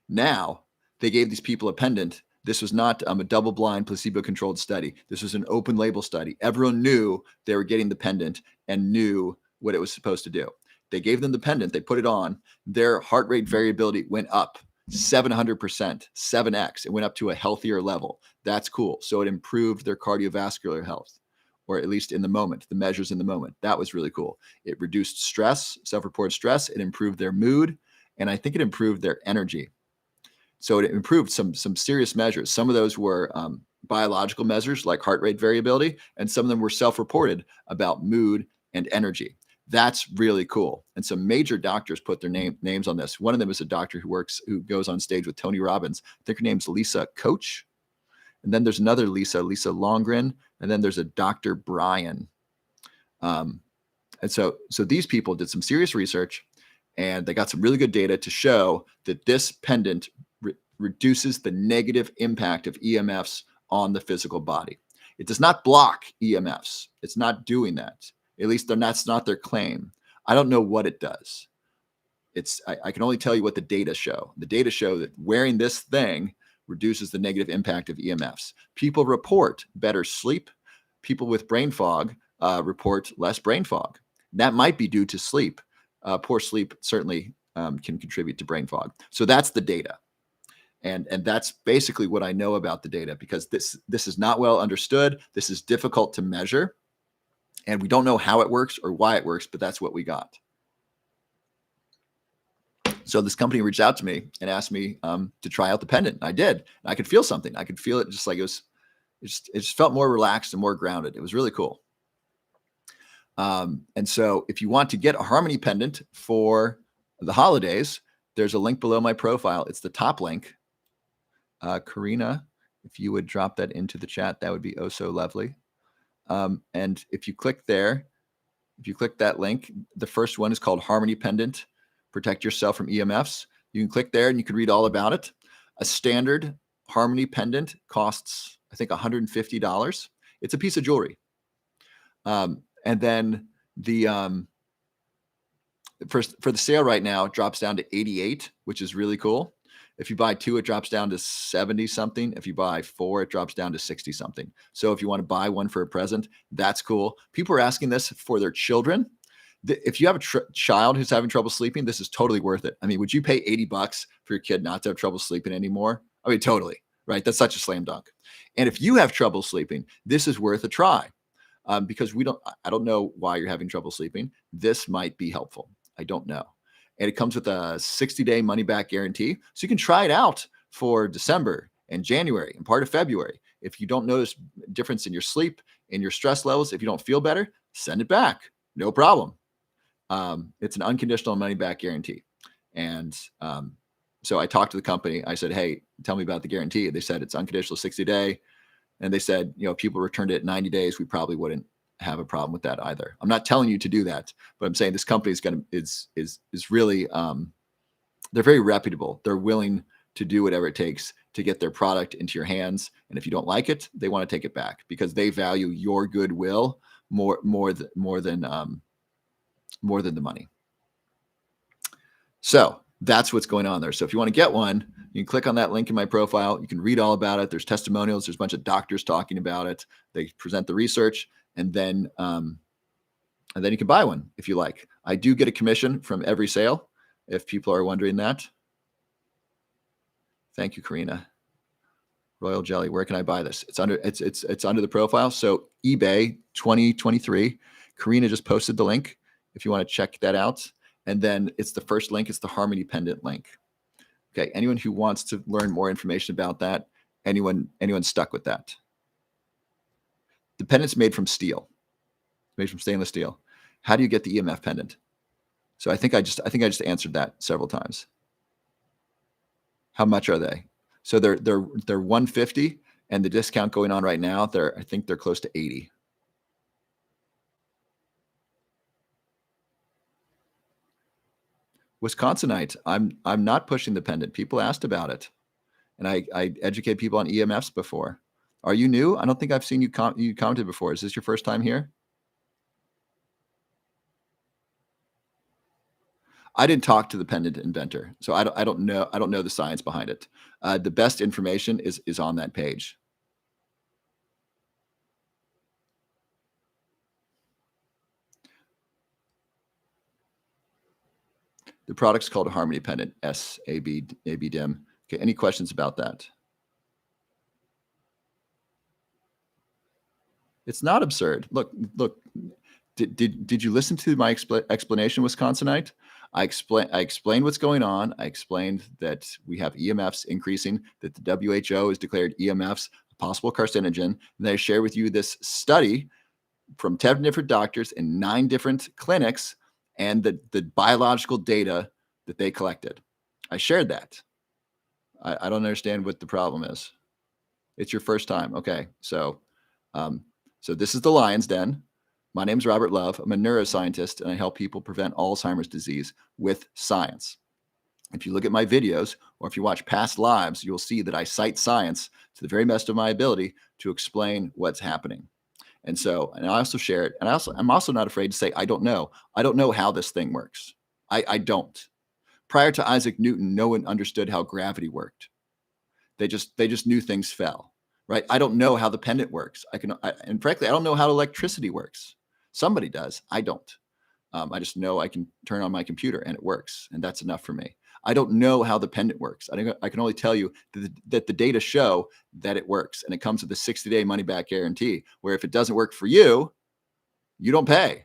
Now, they gave these people a pendant. This was not a double-blind, placebo-controlled study. This was an open-label study. Everyone knew they were getting the pendant and knew what it was supposed to do. They gave them the pendant. They put it on. Their heart rate variability went up 700%, 7x. It went up to a healthier level. That's cool. So it improved their cardiovascular health, or at least in the moment, the measures in the moment. That was really cool. It reduced stress, self-reported stress. It improved their mood, and I think it improved their energy. So it improved some serious measures. Some of those were biological measures like heart rate variability, and some of them were self-reported about mood and energy. That's really cool. And some major doctors put their names on this. One of them is a doctor who goes on stage with Tony Robbins. I think her name's Lisa Coach. And then there's another Lisa Longren. And then there's a Dr. Brian. And so these people did some serious research, and they got some really good data to show that this pendant reduces the negative impact of EMFs on the physical body. It does not block EMFs. It's not doing that. At least that's not their claim. I don't know what it does. I can only tell you what the data show. The data show that wearing this thing reduces the negative impact of EMFs. People report better sleep. People with brain fog report less brain fog. That might be due to sleep. Poor sleep certainly can contribute to brain fog. So that's the data. And that's basically what I know about the data, because this is not well understood. This is difficult to measure. And we don't know how it works or why it works, but that's what we got. So this company reached out to me and asked me to try out the pendant. I did. And I could feel something. I could feel it just like it just felt more relaxed and more grounded. It was really cool. And so if you want to get a harmony pendant for the holidays, there's a link below my profile. It's the top link. Karina, if you would drop that into the chat, that would be oh so lovely. And if you click there, if you click that link, the first one is called Harmony Pendant, Protect Yourself from EMFs. You can click there and you can read all about it. A standard Harmony Pendant costs, I think, $150. It's a piece of jewelry. And then the for the sale right now, it drops down to 88, which is really cool. If you buy 2, it drops down to 70 something. If you buy 4, it drops down to 60 something. So if you want to buy one for a present, that's cool. People are asking this for their children. If you have a child who's having trouble sleeping, this is totally worth it. I mean, would you pay $80 for your kid not to have trouble sleeping anymore? I mean, totally, right? That's such a slam dunk. And if you have trouble sleeping, this is worth a try, because I don't know why you're having trouble sleeping. This might be helpful. I don't know. And it comes with a 60-day money-back guarantee. So you can try it out for December and January and part of February. If you don't notice difference in your sleep, in your stress levels, if you don't feel better, send it back. No problem. It's an unconditional money-back guarantee. And so I talked to the company. I said, hey, tell me about the guarantee. They said it's unconditional 60-day. And they said, if people returned it 90 days, we probably wouldn't have a problem with that either. I'm not telling you to do that, but I'm saying this company is really they're very reputable. They're willing to do whatever it takes to get their product into your hands. And if you don't like it, they want to take it back because they value your goodwill more than the money. So that's what's going on there. So if you want to get one, you can click on that link in my profile. You can read all about it. There's testimonials. There's a bunch of doctors talking about it. They present the research, and then you can buy one if you like. I do get a commission from every sale, if people are wondering that. Thank you, Karina. Royal Jelly. Where can I buy this? It's under the profile. So eBay 2023. Karina just posted the link if you want to check that out. And then it's the first link. It's the Harmony pendant link. Okay. Anyone who wants to learn more information about that, anyone stuck with that. The pendant's made from steel, made from stainless steel. How do you get the EMF pendant? So I think I just answered that several times. How much are they? So they're 150, and the discount going on right now, I think they're close to 80. Wisconsinite. I'm not pushing the pendant. People asked about it, and I educate people on EMFs before. Are you new? I don't think I've seen you commented before. Is this your first time here? I didn't talk to the pendant inventor, so I don't know the science behind it. The best information is on that page. The product's called a Harmony Pendant, SAB-DIM. Okay, any questions about that? It's not absurd. Look. Did you listen to my explanation, Wisconsinite? I explained what's going on. I explained that we have EMFs increasing, that the WHO has declared EMFs a possible carcinogen. And then I share with you this study from 10 different doctors in 9 different clinics and the biological data that they collected. I shared that. I don't understand what the problem is. It's your first time. Okay. So this is the Lion's Den. My name's Robert Love. I'm a neuroscientist, and I help people prevent Alzheimer's disease with science. If you look at my videos or if you watch past lives, you'll see that I cite science to the very best of my ability to explain what's happening. And I also share it. And I'm also not afraid to say, I don't know. I don't know how this thing works. I don't. Prior to Isaac Newton, no one understood how gravity worked. They just knew things fell, right? I don't know how the pendant works. And frankly, I don't know how electricity works. Somebody does. I don't. I just know I can turn on my computer and it works, and that's enough for me. I don't know how the pendant works. I can only tell you that the data show that it works, and it comes with a 60-day money-back guarantee, where if it doesn't work for you, you don't pay.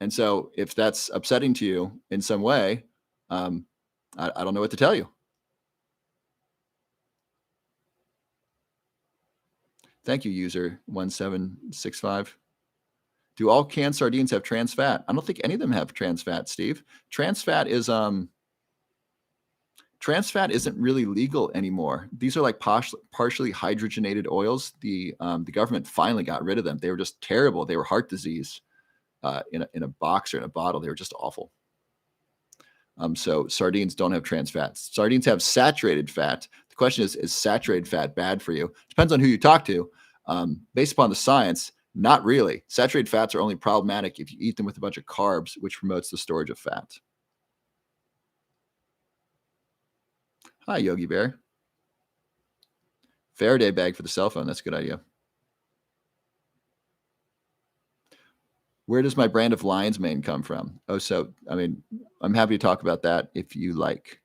And so if that's upsetting to you in some way, I don't know what to tell you. Thank you, user 1765. Do all canned sardines have trans fat? I don't think any of them have trans fat, Steve. Trans fat isn't really legal anymore. These are like partially hydrogenated oils. The government finally got rid of them. They were just terrible. They were heart disease in a box or in a bottle. They were just awful. So sardines don't have trans fats. Sardines have saturated fat. The question is saturated fat bad for you? Depends on who you talk to. Based upon the science, not really. Saturated fats are only problematic if you eat them with a bunch of carbs, which promotes the storage of fat. Hi, Yogi Bear. Faraday bag for the cell phone. That's a good idea. Where does my brand of lion's mane come from? Oh, so, I mean, I'm happy to talk about that if you like.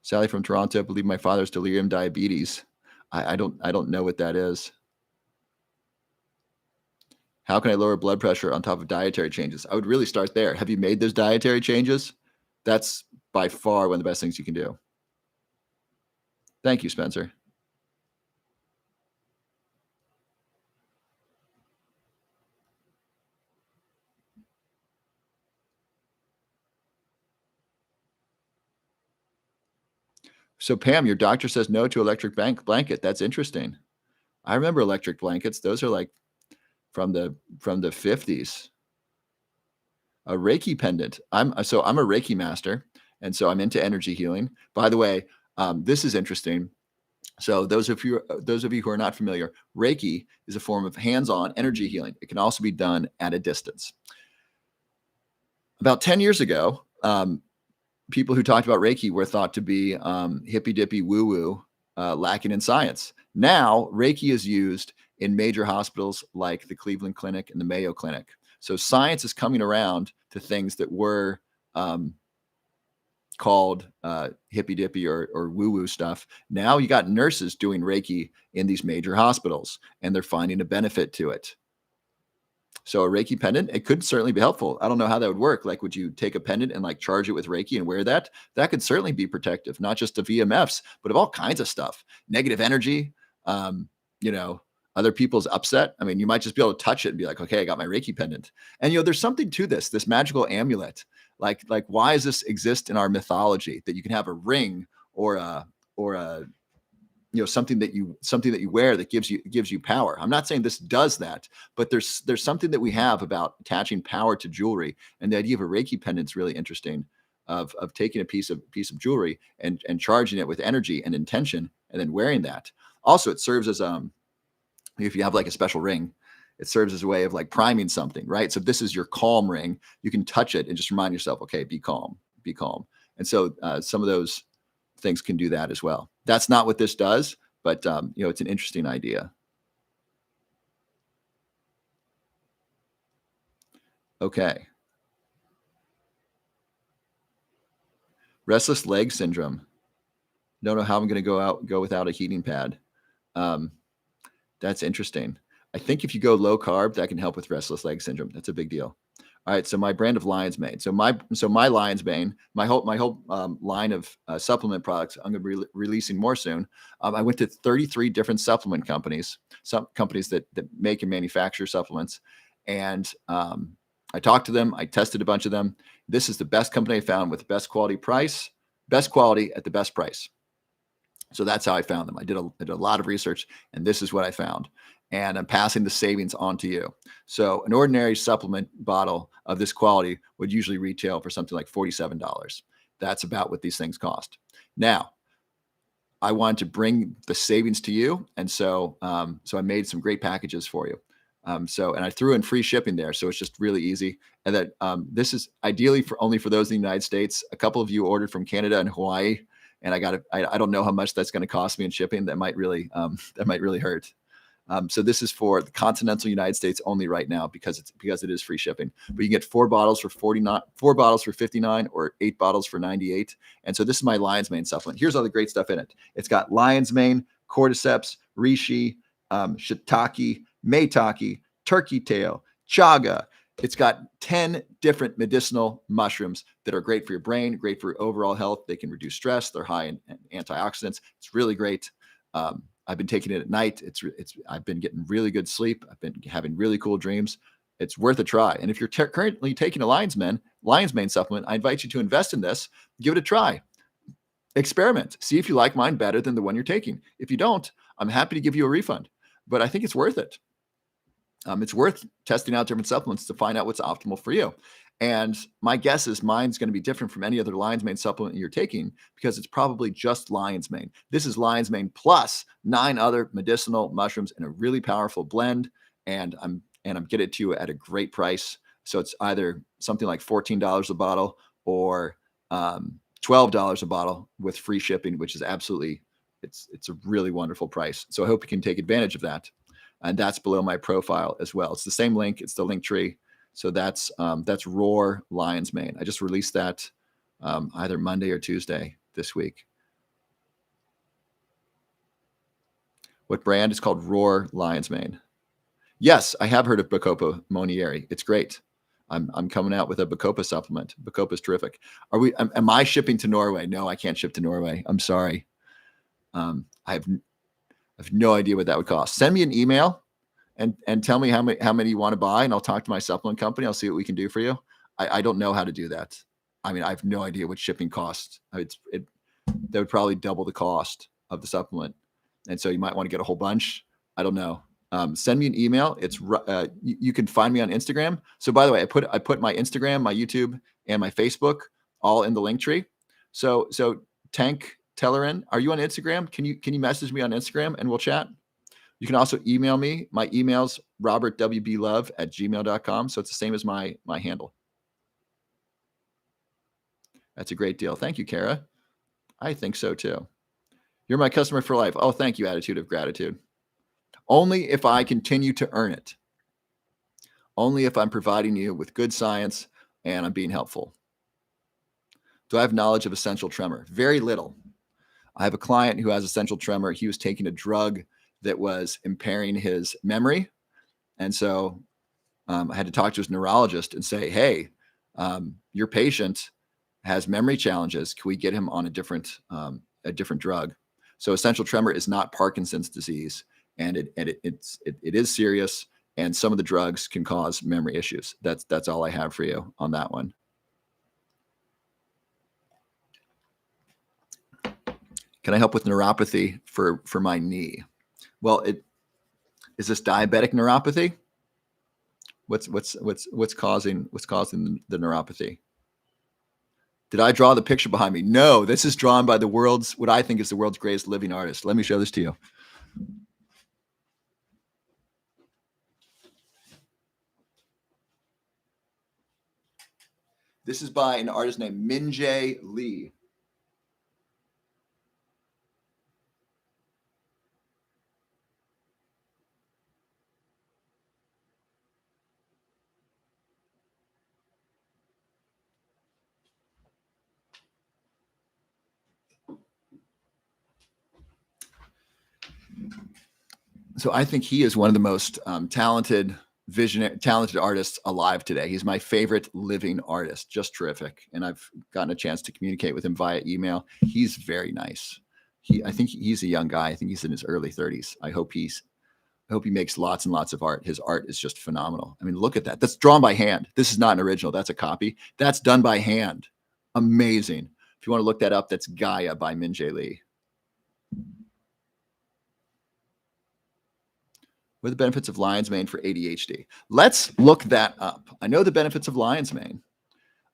Sally from Toronto, I believe my father's delirium diabetes. I don't know what that is. How can I lower blood pressure on top of dietary changes? I would really start there. Have you made those dietary changes? That's by far one of the best things you can do. Thank you, Spencer. So Pam, your doctor says no to electric blanket. That's interesting. I remember electric blankets. Those are like from the 50s. A Reiki pendant. I'm a Reiki master, and so I'm into energy healing. By the way, this is interesting. So those of you who are not familiar, Reiki is a form of hands-on energy healing. It can also be done at a distance. About 10 years ago, people who talked about Reiki were thought to be hippy dippy woo woo, lacking in science. Now, Reiki is used in major hospitals like the Cleveland Clinic and the Mayo Clinic. So science is coming around to things that were called hippy dippy or woo woo stuff. Now you got nurses doing Reiki in these major hospitals, and they're finding a benefit to it. So a Reiki pendant, it could certainly be helpful. I don't know how that would work. Like, would you take a pendant and like charge it with Reiki and wear that? That could certainly be protective, not just of EMFs, but of all kinds of stuff. Negative energy, um, you know, other people's upset. I mean, you might just be able to touch it and be like, okay, I got my Reiki pendant. And there's something to this magical amulet. Like, why does this exist in our mythology that you can have a ring or a something that you wear that gives you power. I'm not saying this does that, but there's something that we have about attaching power to jewelry, and the idea of a Reiki pendant is really interesting. Of taking a piece of jewelry and charging it with energy and intention, and then wearing that. Also, it serves as if you have like a special ring, it serves as a way of like priming something, right? So if this is your calm ring, you can touch it and just remind yourself, okay, be calm, be calm. And so some of those things can do that as well. That's not what this does, but it's an interesting idea. Okay. Restless leg syndrome. Don't know how I'm going to go without a heating pad. That's interesting. I think if you go low carb, that can help with restless leg syndrome. That's a big deal. All right, so my brand of Lion's Mane. So my Lion's Mane, my whole line of supplement products. I'm going to be releasing more soon. I went to 33 different supplement companies, some companies that make and manufacture supplements, and I talked to them. I tested a bunch of them. This is the best company I found with the best quality price, best quality at the best price. So that's how I found them. I did a lot of research, and this is what I found. And I'm passing the savings on to you. So an ordinary supplement bottle of this quality would usually retail for something like $47. That's about what these things cost. Now, I wanted to bring the savings to you, and so I made some great packages for you. And I threw in free shipping there, so it's just really easy. And that this is ideally only for those in the United States. A couple of you ordered from Canada and Hawaii, and I don't know how much that's going to cost me in shipping. That might really hurt. So this is for the continental United States only right now because it is free shipping. But you can get 4 bottles for 49, 4 bottles for 59, or 8 bottles for 98. And so this is my Lion's Mane supplement. Here's all the great stuff in it. It's got Lion's Mane, cordyceps, reishi, shiitake, maitake, turkey tail, chaga. It's got 10 different medicinal mushrooms that are great for your brain, great for your overall health. They can reduce stress. They're high in antioxidants. It's really great. I've been taking it at night. I've been getting really good sleep. I've been having really cool dreams. It's worth a try. And if you're currently taking a Lion's Mane supplement, I invite you to invest in this. Give it a try. Experiment. See if you like mine better than the one you're taking. If you don't, I'm happy to give you a refund. But I think it's worth it. It's worth testing out different supplements to find out what's optimal for you. And my guess is mine's going to be different from any other Lion's Mane supplement you're taking because it's probably just Lion's Mane. This is Lion's Mane plus 9 other medicinal mushrooms in a really powerful blend. And I'm getting it to you at a great price. So it's either something like $14 a bottle or $12 a bottle with free shipping, which is absolutely, it's a really wonderful price. So I hope you can take advantage of that. And that's below my profile as well. It's the same link. It's the link tree. So that's Roar Lion's Mane. I just released that either Monday or Tuesday this week. What brand? Is called Roar Lion's Mane. Yes, I have heard of Bacopa Monieri. It's great. I'm coming out with a Bacopa supplement. Bacopa's terrific. Am I shipping to Norway? No, I can't ship to Norway. I'm sorry. I have no idea what that would cost. Send me an email and tell me how many you want to buy, and I'll talk to my supplement company. I'll see what we can do for you. I don't know how to do that. I mean, I have no idea what shipping costs. That would probably double the cost of the supplement. And so you might want to get a whole bunch. I don't know. send me an email. You can find me on Instagram. So by the way, I put my Instagram, my YouTube, and my Facebook all in the link tree. So Tank Tellerin, are you on Instagram? Can you message me on Instagram and we'll chat? You can also email me. My email's robertwblove@gmail.com. So it's the same as my handle. That's a great deal. Thank you, Kara. I think so too. You're my customer for life. Oh, thank you, attitude of gratitude. Only if I continue to earn it. Only if I'm providing you with good science and I'm being helpful. Do I have knowledge of essential tremor? Very little. I have a client who has essential tremor. He was taking a drug that was impairing his memory. And so I had to talk to his neurologist and say, hey, your patient has memory challenges. Can we get him on a different drug? So essential tremor is not Parkinson's disease, and it is serious. And some of the drugs can cause memory issues. That's all I have for you on that one. Can I help with neuropathy for my knee? Well, is this diabetic neuropathy? What's causing the neuropathy? Did I draw the picture behind me? No, this is drawn by what I think is the world's greatest living artist. Let me show this to you. This is by an artist named Min-jae Lee. So I think he is one of the most talented artists alive today. He's my favorite living artist, just terrific. And I've gotten a chance to communicate with him via email. He's very nice. I think he's a young guy. I think he's in his early 30s. I hope he makes lots and lots of art. His art is just phenomenal. I mean, look at that. That's drawn by hand. This is not an original. That's a copy. That's done by hand. Amazing. If you want to look that up, that's Gaia by Min-jae Lee. What are the benefits of lion's mane for ADHD? Let's look that up. I know the benefits of lion's mane.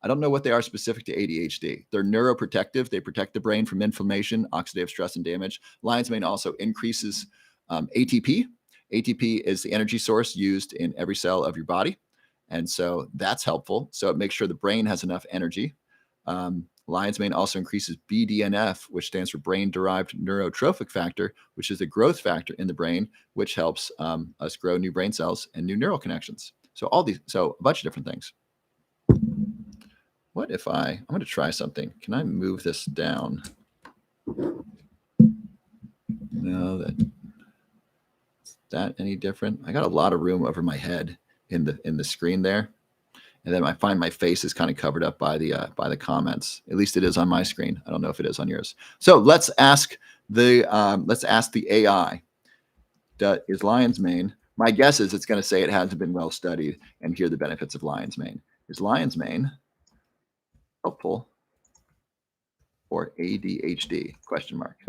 I don't know what they are specific to ADHD. They're neuroprotective. They protect the brain from inflammation, oxidative stress, and damage. Lion's mane also increases ATP. ATP is the energy source used in every cell of your body. And so that's helpful. So it makes sure the brain has enough energy. Lion's mane also increases BDNF, which stands for brain-derived neurotrophic factor, which is a growth factor in the brain, which helps us grow new brain cells and new neural connections. So a bunch of different things. What if I'm going to try something. Can I move this down? No, is that any different? I got a lot of room over my head in the screen there. And then I find my face is kind of covered up by the comments. At least it is on my screen. I don't know if it is on yours. So let's ask the AI. Is lion's mane? My guess is it's going to say it hasn't been well studied, and here are the benefits of lion's mane. Is lion's mane helpful for ADHD? Question mark.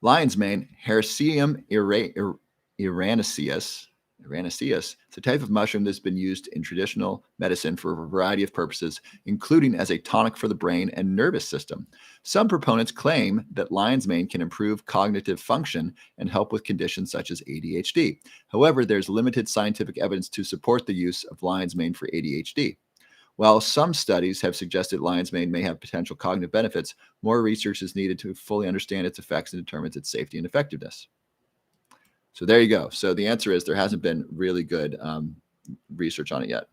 Lion's mane, Hericium iraniceus. It's a type of mushroom that's been used in traditional medicine for a variety of purposes, including as a tonic for the brain and nervous system. Some proponents claim that lion's mane can improve cognitive function and help with conditions such as ADHD. However, there's limited scientific evidence to support the use of lion's mane for ADHD. While some studies have suggested lion's mane may have potential cognitive benefits, more research is needed to fully understand its effects and determine its safety and effectiveness. So there you go. So the answer is there hasn't been really good research on it yet.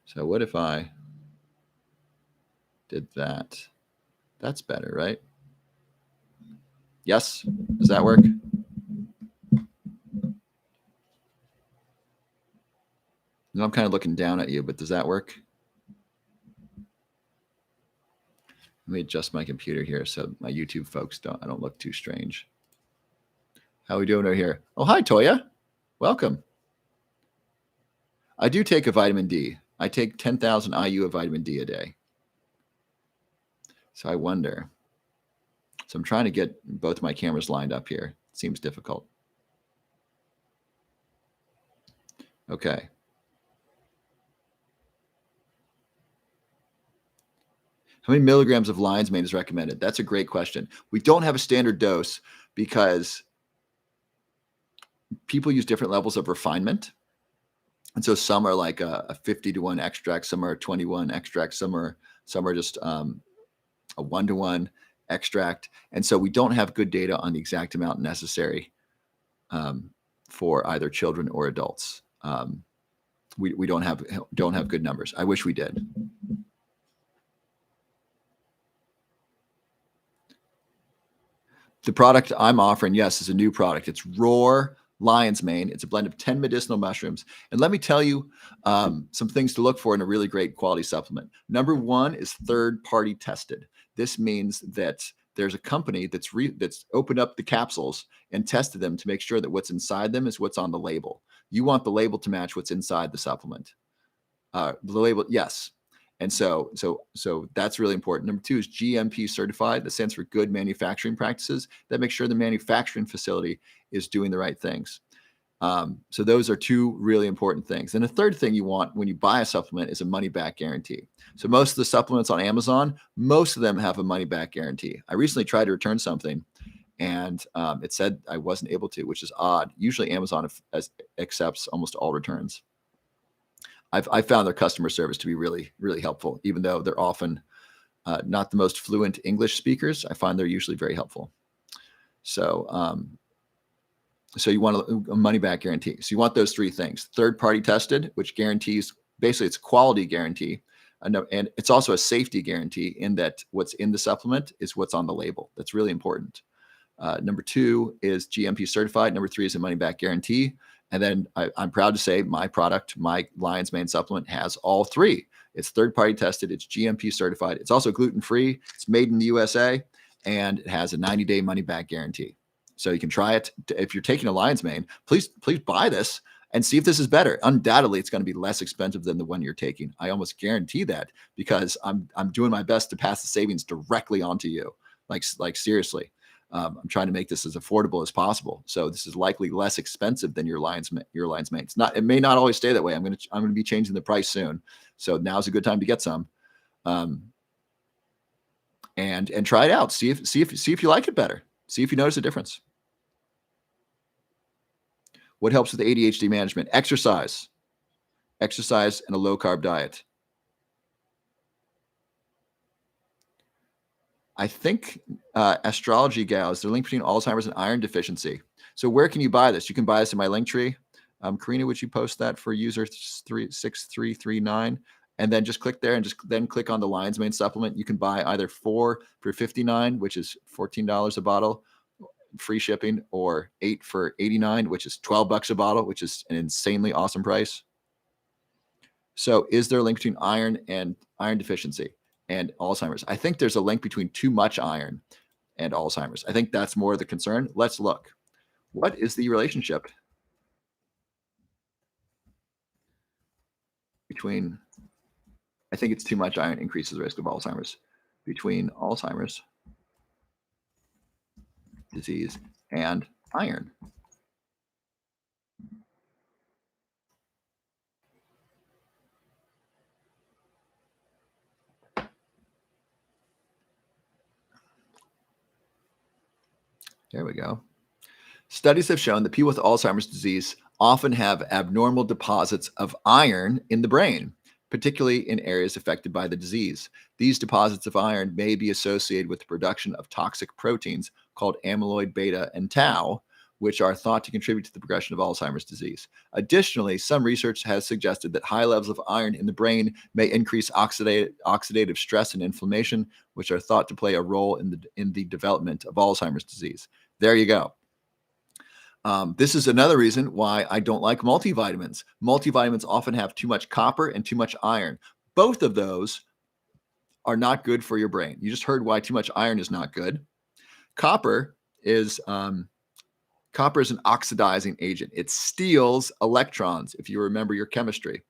So what if I did that? That's better, right? Yes? Does that work? No, I'm kind of looking down at you, but does that work? Let me adjust my computer here so my YouTube folks I don't look too strange. How are we doing over here? Oh, hi, Toya. Welcome. I do take a vitamin D. I take 10,000 IU of vitamin D a day. So I wonder. So I'm trying to get both my cameras lined up here. It seems difficult. Okay. How many milligrams of lion's mane is recommended? That's a great question. We don't have a standard dose because people use different levels of refinement. And so some are like a 50-to-1 extract, some are 21 extract, some are just a 1-to-1 extract. And so we don't have good data on the exact amount necessary for either children or adults. We don't have good numbers. I wish we did. The product I'm offering, yes, is a new product. It's Roar Lion's Mane. It's a blend of 10 medicinal mushrooms. And let me tell you some things to look for in a really great quality supplement. Number one is third-party tested. This means that there's a company that's opened up the capsules and tested them to make sure that what's inside them is what's on the label. You want the label to match what's inside the supplement. The label, yes. And so that's really important. Number two is GMP certified. That stands for good manufacturing practices. That makes sure the manufacturing facility is doing the right things. So those are two really important things. And the third thing you want when you buy a supplement is a money back guarantee. So most of the supplements on Amazon, most of them have a money back guarantee. I recently tried to return something and it said I wasn't able to, which is odd. Usually Amazon accepts almost all returns. I've found their customer service to be really, really helpful, even though they're often not the most fluent English speakers. I find they're usually very helpful. So, so you want a money back guarantee. So you want those three things: third party tested, which guarantees basically it's quality guarantee, and it's also a safety guarantee in that what's in the supplement is what's on the label. That's really important. Number two is GMP certified. Number three is a money back guarantee. And then I'm proud to say my product, my Lion's Mane supplement, has all three. It's third-party tested. It's GMP certified. It's also gluten-free. It's made in the USA, and it has a 90-day money-back guarantee. So you can try it. If you're taking a Lion's Mane, please buy this and see if this is better. Undoubtedly, it's going to be less expensive than the one you're taking. I almost guarantee that because I'm doing my best to pass the savings directly onto you. Like seriously. I'm trying to make this as affordable as possible. So this is likely less expensive than your Lion's Mane. It's not. It may not always stay that way. I'm going to be changing the price soon. So now's a good time to get some, and try it out. See if you like it better. See if you notice a difference. What helps with ADHD management? Exercise and a low carb diet. I think Astrology Gals, they're linked between Alzheimer's and iron deficiency. So where can you buy this? You can buy this in my link tree. Karina, would you post that for user 6339? And then just click there and then click on the Lion's Mane supplement. You can buy either 4 for $59, which is $14 a bottle, free shipping, or 8 for $89, which is $12 a bottle, which is an insanely awesome price. So is there a link between iron and iron deficiency and Alzheimer's? I think there's a link between too much iron and Alzheimer's. I think that's more the concern. Let's look. What is the relationship between, I think it's too much iron increases the risk of Alzheimer's, between Alzheimer's disease and iron? There we go. Studies have shown that people with Alzheimer's disease often have abnormal deposits of iron in the brain, particularly in areas affected by the disease. These deposits of iron may be associated with the production of toxic proteins called amyloid beta and tau, which are thought to contribute to the progression of Alzheimer's disease. Additionally, some research has suggested that high levels of iron in the brain may increase oxidative stress and inflammation, which are thought to play a role in the development of Alzheimer's disease. There you go. This is another reason why I don't like multivitamins. Multivitamins often have too much copper and too much iron. Both of those are not good for your brain. You just heard why too much iron is not good. Copper is copper is an oxidizing agent. It steals electrons, if you remember your chemistry.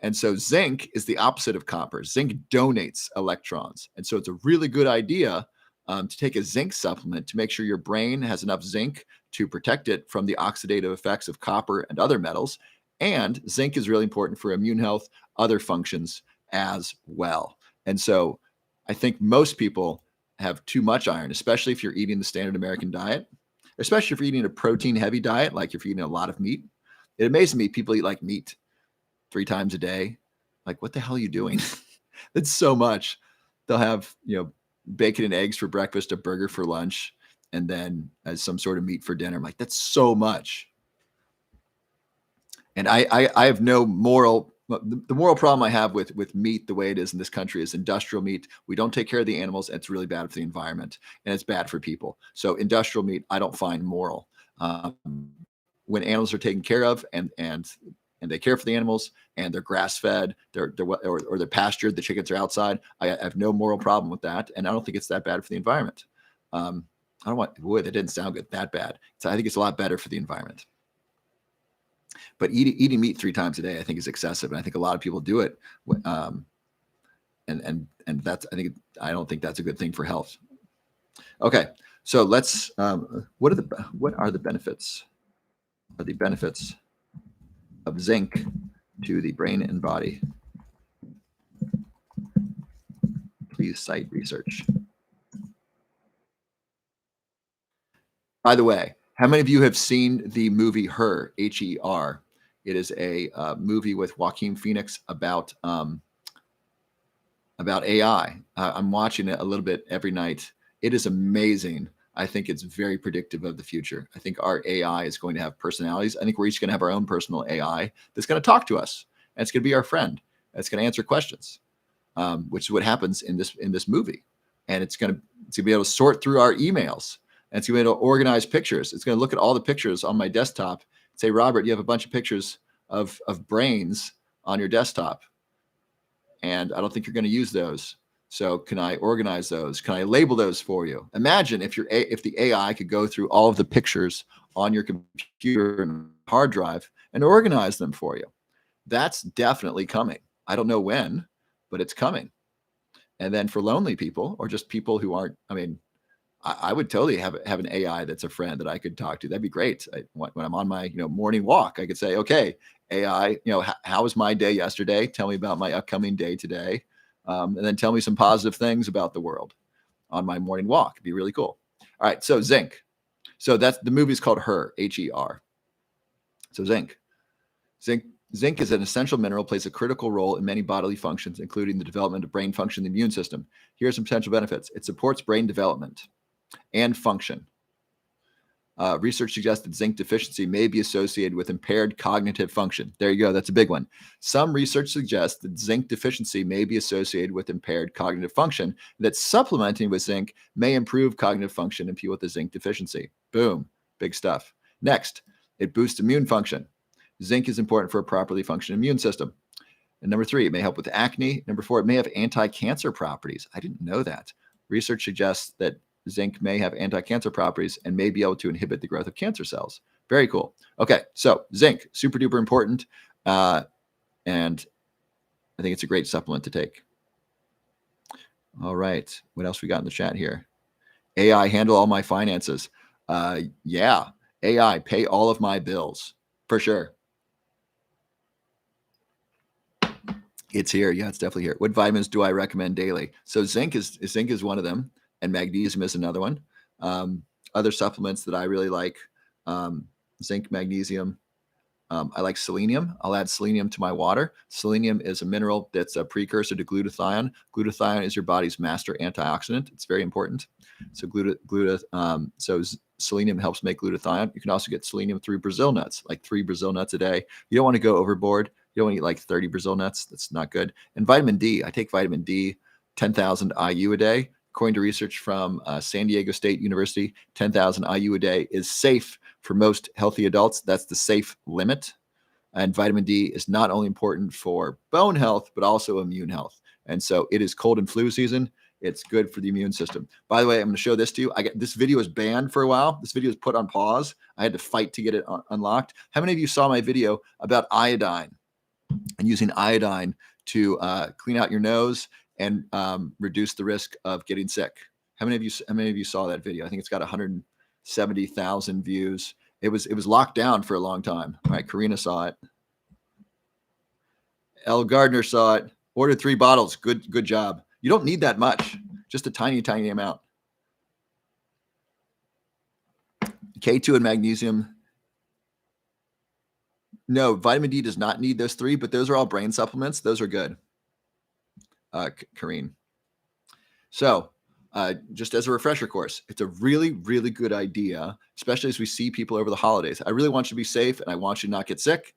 And so zinc is the opposite of copper. Zinc donates electrons. And so it's a really good idea to take a zinc supplement to make sure your brain has enough zinc to protect it from the oxidative effects of copper and other metals. And zinc is really important for immune health, other functions as well. And so I think most people have too much iron, especially if you're eating the standard American diet, especially if you're eating a protein heavy diet, like if you're eating a lot of meat. It amazes me people eat like meat 3 times a day. Like, what the hell are you doing? It's so much. They'll have, bacon and eggs for breakfast, a burger for lunch, and then as some sort of meat for dinner. I'm like, that's so much. And I have no moral. The moral problem I have with meat the way it is in this country is industrial meat. We don't take care of the animals. And it's really bad for the environment and it's bad for people. So industrial meat, I don't find moral. When animals are taken care of and they care for the animals and they're grass fed, they're pastured, the chickens are outside, I have no moral problem with that. And I don't think it's that bad for the environment. I don't want, boy, that didn't sound good, that bad. So I think it's a lot better for the environment. But eating meat 3 times a day, I think, is excessive, and I think a lot of people do it. And that's, I don't think that's a good thing for health. Okay, so let's. What are the benefits? Are the benefits of zinc to the brain and body? Please cite research. By the way, how many of you have seen the movie Her, Her? It is a movie with Joaquin Phoenix about AI. I'm watching it a little bit every night. It is amazing. I think it's very predictive of the future. I think our AI is going to have personalities. I think we're each going to have our own personal AI that's going to talk to us, and it's going to be our friend. It's going to answer questions, which is what happens in this movie. And it's going to be able to sort through our emails. And it's going to be able to organize pictures. It's going to look at all the pictures on my desktop and say, Robert, you have a bunch of pictures of brains on your desktop. And I don't think you're going to use those. So can I organize those? Can I label those for you? Imagine if the AI could go through all of the pictures on your computer and hard drive and organize them for you. That's definitely coming. I don't know when, but it's coming. And then for lonely people or just people who aren't, I would totally have an AI that's a friend that I could talk to. That'd be great. When I'm on my morning walk, I could say, okay, AI, how was my day yesterday? Tell me about my upcoming day today, and then tell me some positive things about the world on my morning walk. It'd be really cool. All right, so zinc. So that's the movie's called Her, Her. So zinc is an essential mineral, plays a critical role in many bodily functions, including the development of brain function and the immune system. Here are some potential benefits. It supports brain development and function. Research suggests that zinc deficiency may be associated with impaired cognitive function. There you go. That's a big one. Some research suggests that zinc deficiency may be associated with impaired cognitive function, that supplementing with zinc may improve cognitive function in people with a zinc deficiency. Boom. Big stuff. Next, it boosts immune function. Zinc is important for a properly functioning immune system. And number 3, it may help with acne. Number 4, it may have anti-cancer properties. I didn't know that. Research suggests that zinc may have anti-cancer properties and may be able to inhibit the growth of cancer cells. Very cool. Okay, so zinc, super duper important. And I think it's a great supplement to take. All right, what else we got in the chat here? AI, handle all my finances. Yeah, AI, pay all of my bills, for sure. It's here. Yeah, it's definitely here. What vitamins do I recommend daily? So zinc is one of them, and magnesium is another one. Other supplements that I really like, zinc, magnesium. I like selenium. I'll add selenium to my water. Selenium is a mineral that's a precursor to glutathione. Glutathione is your body's master antioxidant. It's very important. So selenium helps make glutathione. You can also get selenium through Brazil nuts, like 3 Brazil nuts a day. You don't want to go overboard. You don't want to eat like 30 Brazil nuts. That's not good. And vitamin D, I take vitamin D, 10,000 IU a day. According to research from San Diego State University, 10,000 IU a day is safe for most healthy adults. That's the safe limit. And vitamin D is not only important for bone health, but also immune health. And so it is cold and flu season. It's good for the immune system. By the way, I'm going to show this to you. This video was banned for a while. This video was put on pause. I had to fight to get it unlocked. How many of you saw my video about iodine and using iodine to clean out your nose and reduce the risk of getting sick? How many of you saw that video? I think it's got 170,000 views. It was locked down for a long time. All right, Karina saw it. L. Gardner saw it. Ordered 3 bottles. Good job. You don't need that much. Just a tiny amount. K2 and magnesium. No, vitamin D does not need those 3, but those are all brain supplements. Those are good. Karine. So just as a refresher course, it's a really, really good idea, especially as we see people over the holidays. I really want you to be safe, and I want you to not get sick.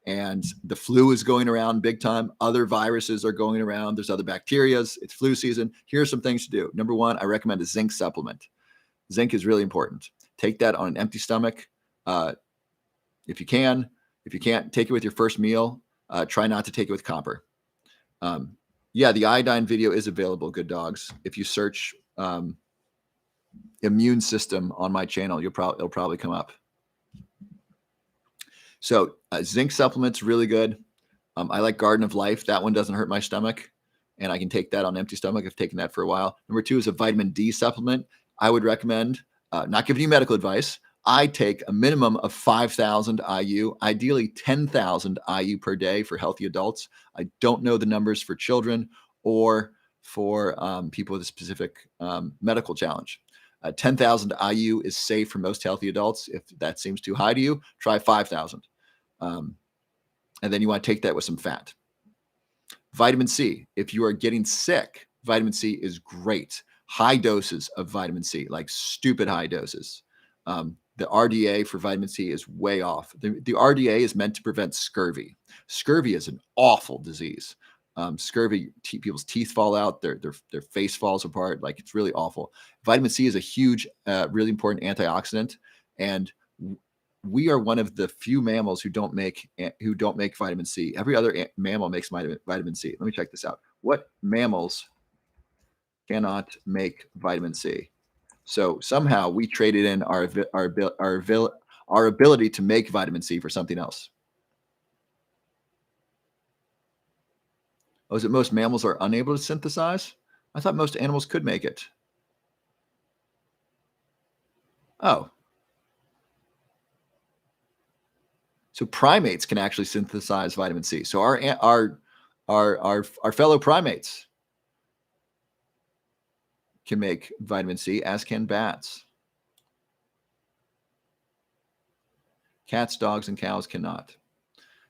And the flu is going around big time. Other viruses are going around. There's other bacterias. It's flu season. Here are some things to do. Number 1, I recommend a zinc supplement. Zinc is really important. Take that on an empty stomach if you can. If you can't, take it with your first meal. Try not to take it with copper. Yeah, the iodine video is available, good dogs. If you search immune system on my channel, it'll probably come up. So zinc supplements, really good. I like Garden of Life. That one doesn't hurt my stomach, and I can take that on empty stomach. I've taken that for a while. Number 2 is a vitamin D supplement. I would recommend, not giving you medical advice, I take a minimum of 5,000 IU, ideally 10,000 IU per day for healthy adults. I don't know the numbers for children or for people with a specific medical challenge. 10,000 IU is safe for most healthy adults. If that seems too high to you, try 5,000. And then you want to take that with some fat. Vitamin C. If you are getting sick, vitamin C is great. High doses of vitamin C, like stupid high doses. The RDA for vitamin C is way off. The RDA is meant to prevent scurvy. Scurvy is an awful disease. Scurvy, people's teeth fall out, their face falls apart. Like, it's really awful. Vitamin C is a huge, really important antioxidant, and we are one of the few mammals who don't make vitamin C. Every other mammal makes vitamin C. Let me check this out. What mammals cannot make vitamin C? So somehow we traded in our ability to make vitamin C for something else. Oh, is it most mammals are unable to synthesize? I thought most animals could make it. Oh. So primates can actually synthesize vitamin C. So our fellow primates can make vitamin C, as can bats. Cats, dogs, and cows cannot.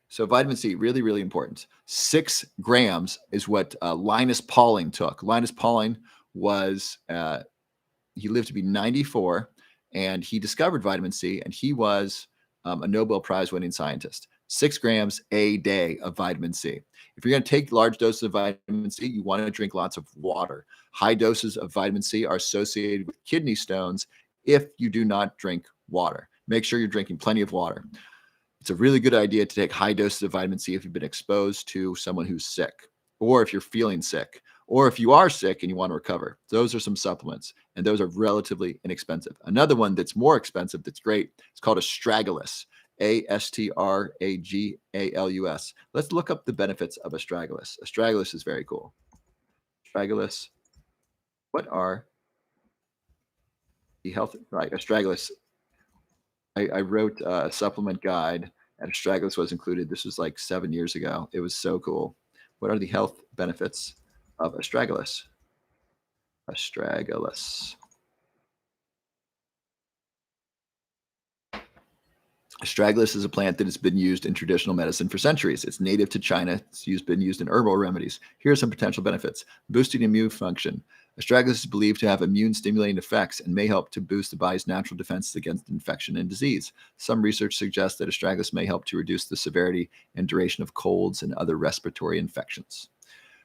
So vitamin C, really, really important. 6 grams is what Linus Pauling took. Linus Pauling was, he lived to be 94, and he discovered vitamin C, and he was a Nobel Prize winning scientist. 6 grams a day of vitamin C. If you're going to take large doses of vitamin C, you want to drink lots of water. High doses of vitamin C are associated with kidney stones if you do not drink water. Make sure you're drinking plenty of water. It's a really good idea to take high doses of vitamin C if you've been exposed to someone who's sick, or if you're feeling sick, or if you are sick and you want to recover. Those are some supplements, and those are relatively inexpensive. Another one that's more expensive that's great, it's called astragalus. Astragalus. Let's look up the benefits of astragalus. Astragalus is very cool. Astragalus. What are the health? Right, astragalus. I wrote a supplement guide, and astragalus was included. This was like 7 years ago. It was so cool. What are the health benefits of astragalus? Astragalus. Astragalus is a plant that has been used in traditional medicine for centuries. It's native to China. It's been used in herbal remedies. Here are some potential benefits. Boosting immune function. Astragalus is believed to have immune stimulating effects and may help to boost the body's natural defenses against infection and disease. Some research suggests that astragalus may help to reduce the severity and duration of colds and other respiratory infections.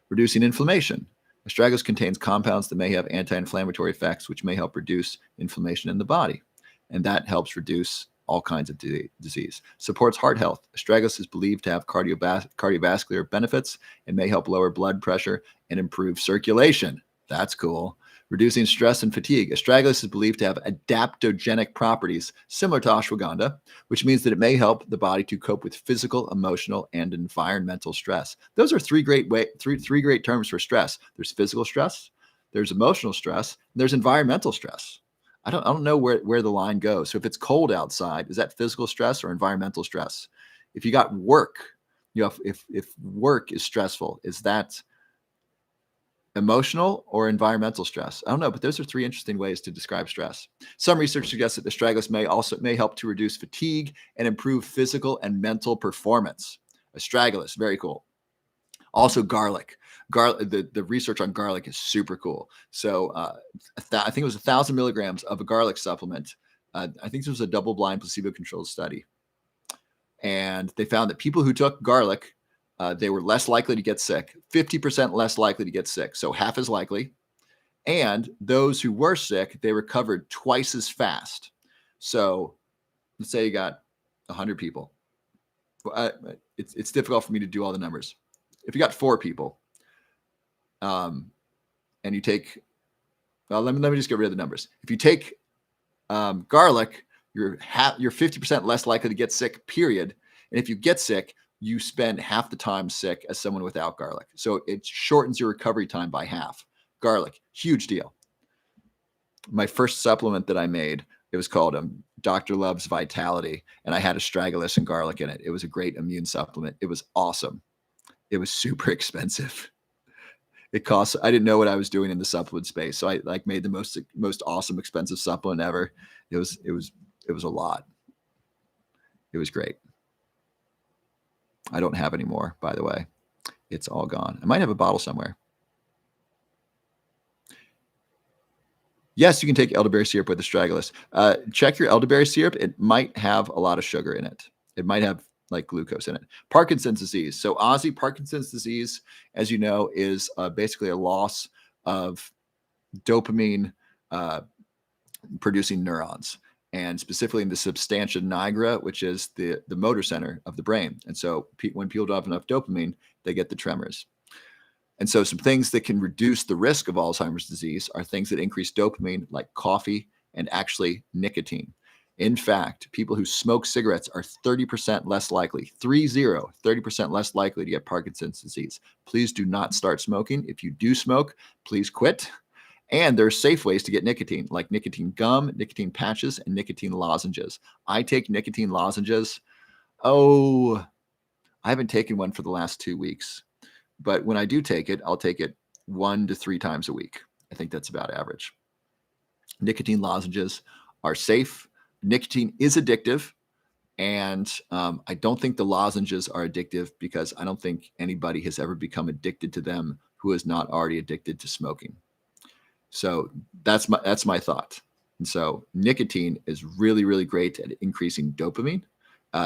Reducing inflammation. Astragalus contains compounds that may have anti-inflammatory effects, which may help reduce inflammation in the body. And that helps reduce all kinds of disease. Supports heart health. Astragalus is believed to have cardiovascular benefits and may help lower blood pressure and improve circulation. That's cool. Reducing stress and fatigue. Astragalus is believed to have adaptogenic properties similar to ashwagandha, which means that it may help the body to cope with physical, emotional, and environmental stress. Those are three great terms for stress. There's physical stress, there's emotional stress, and there's environmental stress. I don't know where the line goes. So if it's cold outside, is that physical stress or environmental stress? If you got work, if work is stressful, is that emotional or environmental stress? I don't know, but those are three interesting ways to describe stress. Some research suggests that astragalus may help to reduce fatigue and improve physical and mental performance. Astragalus, very cool. Also, garlic. The research on garlic is super cool. So I think it was 1,000 milligrams of a garlic supplement. I think this was a double-blind placebo-controlled study. And they found that people who took garlic, they were less likely to get sick, 50% less likely to get sick, so half as likely. And those who were sick, they recovered twice as fast. So let's say you got 100 people. It's difficult for me to do all the numbers. If you got 4 people, and you take, let me just get rid of the numbers. If you take garlic, you're 50% less likely to get sick, period. And if you get sick, you spend half the time sick as someone without garlic. So it shortens your recovery time by half. Garlic, huge deal. My first supplement that I made, it was called Dr. Love's Vitality, and I had astragalus and garlic in it. It was a great immune supplement. It was awesome. It was super expensive. It cost, I didn't know what I was doing in the supplement space. So I made the most awesome expensive supplement ever. It was a lot. It was great. I don't have any more, by the way. It's all gone. I might have a bottle somewhere. Yes, you can take elderberry syrup with astragalus. Check your elderberry syrup. It might have a lot of sugar in it. It might have like glucose in it. Parkinson's disease. So Ozzy, Parkinson's disease, as you know, is basically a loss of dopamine producing neurons, and specifically in the substantia nigra, which is the motor center of the brain. And so when people don't have enough dopamine, they get the tremors. And so some things that can reduce the risk of Alzheimer's disease are things that increase dopamine, like coffee and actually nicotine. In fact, people who smoke cigarettes are 30% less likely, 30% less likely to get Parkinson's disease. Please do not start smoking. If you do smoke, please quit. And there are safe ways to get nicotine, like nicotine gum, nicotine patches, and nicotine lozenges. I take nicotine lozenges. I haven't taken one for the last 2 weeks. But when I do take it, I'll take it 1 to 3 times a week. I think that's about average. Nicotine lozenges are safe. Nicotine is addictive. And I don't think the lozenges are addictive because I don't think anybody has ever become addicted to them who is not already addicted to smoking. So that's my thought. And so nicotine is really, really great at increasing dopamine.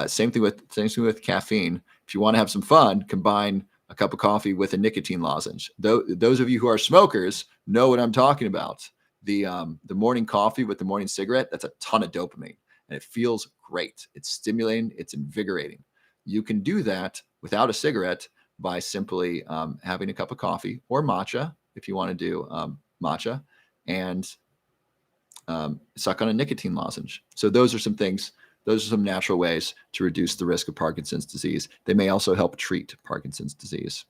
Same thing with caffeine. If you want to have some fun, combine a cup of coffee with a nicotine lozenge. Those of you who are smokers know what I'm talking about. The morning coffee with the morning cigarette, that's a ton of dopamine, and it feels great. It's stimulating. It's invigorating. You can do that without a cigarette by simply having a cup of coffee or matcha, if you want to do matcha, and suck on a nicotine lozenge. So those are some things. Those are some natural ways to reduce the risk of Parkinson's disease. They may also help treat Parkinson's disease.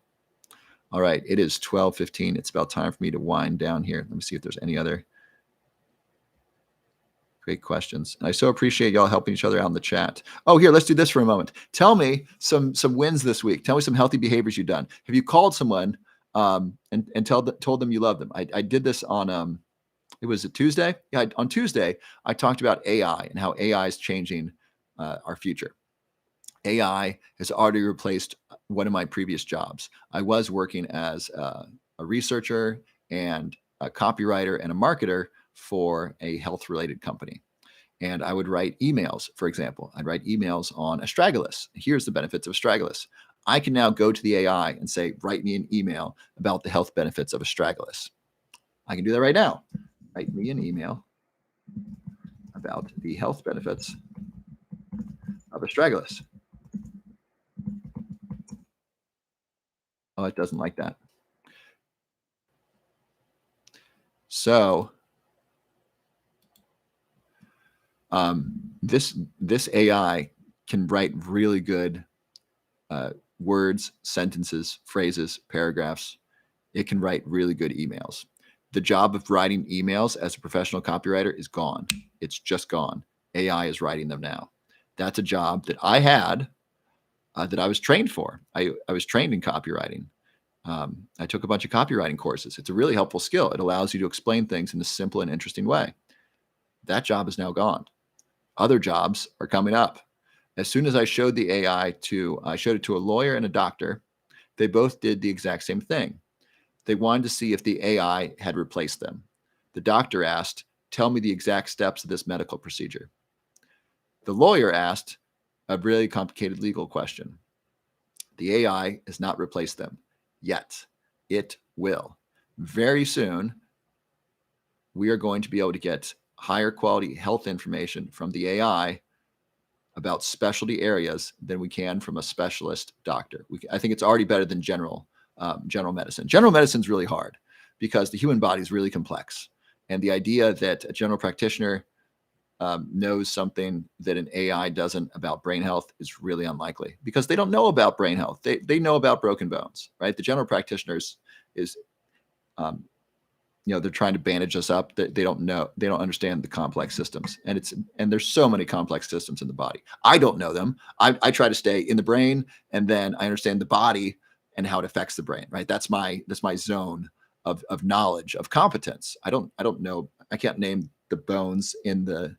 All right, it is 12:15. It's about time for me to wind down here. Let me see if there's any other great questions. And I so appreciate y'all helping each other out in the chat. Oh, here, let's do this for a moment. Tell me some wins this week. Tell me some healthy behaviors you've done. Have you called someone and told them you love them? I did this on it was a Tuesday. Yeah, on Tuesday, I talked about AI and how AI is changing our future. AI has already replaced one of my previous jobs. I was working as a researcher and a copywriter and a marketer for a health-related company. And I would write emails, for example. I'd write emails on astragalus. Here's the benefits of astragalus. I can now go to the AI and say, write me an email about the health benefits of astragalus. I can do that right now. Write me an email about the health benefits of astragalus. Oh, it doesn't like that. So this AI can write really good words, sentences, phrases, paragraphs. It can write really good emails. The job of writing emails as a professional copywriter is gone. It's just gone. AI is writing them now. That's a job that I had, that I was trained for. I was trained in copywriting. I took a bunch of copywriting courses. It's a really helpful skill. It allows you to explain things in a simple and interesting way. That job is now gone. Other jobs are coming up. As soon as I showed the AI I showed it to a lawyer and a doctor, they both did the exact same thing. They wanted to see if the AI had replaced them. The doctor asked, "Tell me the exact steps of this medical procedure." The lawyer asked a really complicated legal question. The AI has not replaced them yet. It will. Very soon, we are going to be able to get higher quality health information from the AI about specialty areas than we can from a specialist doctor. I think it's already better than general medicine. General medicine is really hard because the human body is really complex. And the idea that a general practitioner knows something that an AI doesn't about brain health is really unlikely because they don't know about brain health. They know about broken bones, right? The general practitioners is they're trying to bandage us up. They don't know. They don't understand the complex systems, and there's so many complex systems in the body. I don't know them. I try to stay in the brain, and then I understand the body and how it affects the brain. Right. That's my zone of knowledge, of competence. I don't know. I can't name the bones in the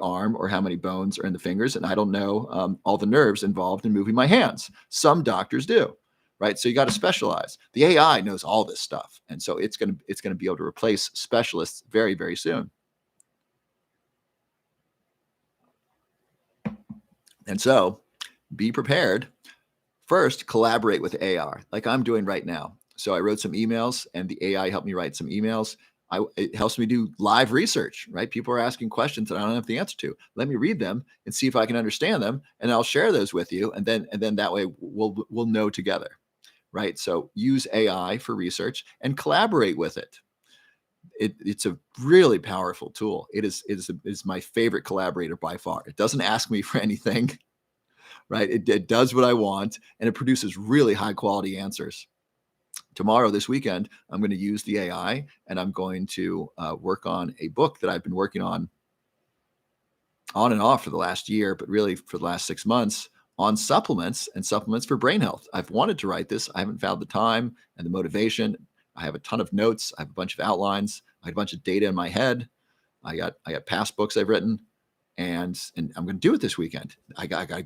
arm or how many bones are in the fingers, and I don't know all the nerves involved in moving my hands. Some doctors do. Right. So you got to specialize. The AI knows all this stuff. And so it's going to be able to replace specialists very, very soon. And so be prepared. First, collaborate with AI like I'm doing right now. So I wrote some emails and the AI helped me write some emails. It helps me do live research, right? People are asking questions that I don't have the answer to. Let me read them and see if I can understand them. And I'll share those with you. And then that way we'll know together. Right. So use AI for research and collaborate with it. It's a really powerful tool. It is my favorite collaborator by far. It doesn't ask me for anything, right? It does what I want and it produces really high quality answers. Tomorrow, this weekend, I'm going to use the AI and I'm going to work on a book that I've been working on and off for the last year, but really for the last 6 months on supplements and supplements for brain health. I've wanted to write this. I haven't found the time and the motivation. I have a ton of notes. I have a bunch of outlines. I have a bunch of data in my head. I got past books I've written, and I'm going to do it this weekend. I got a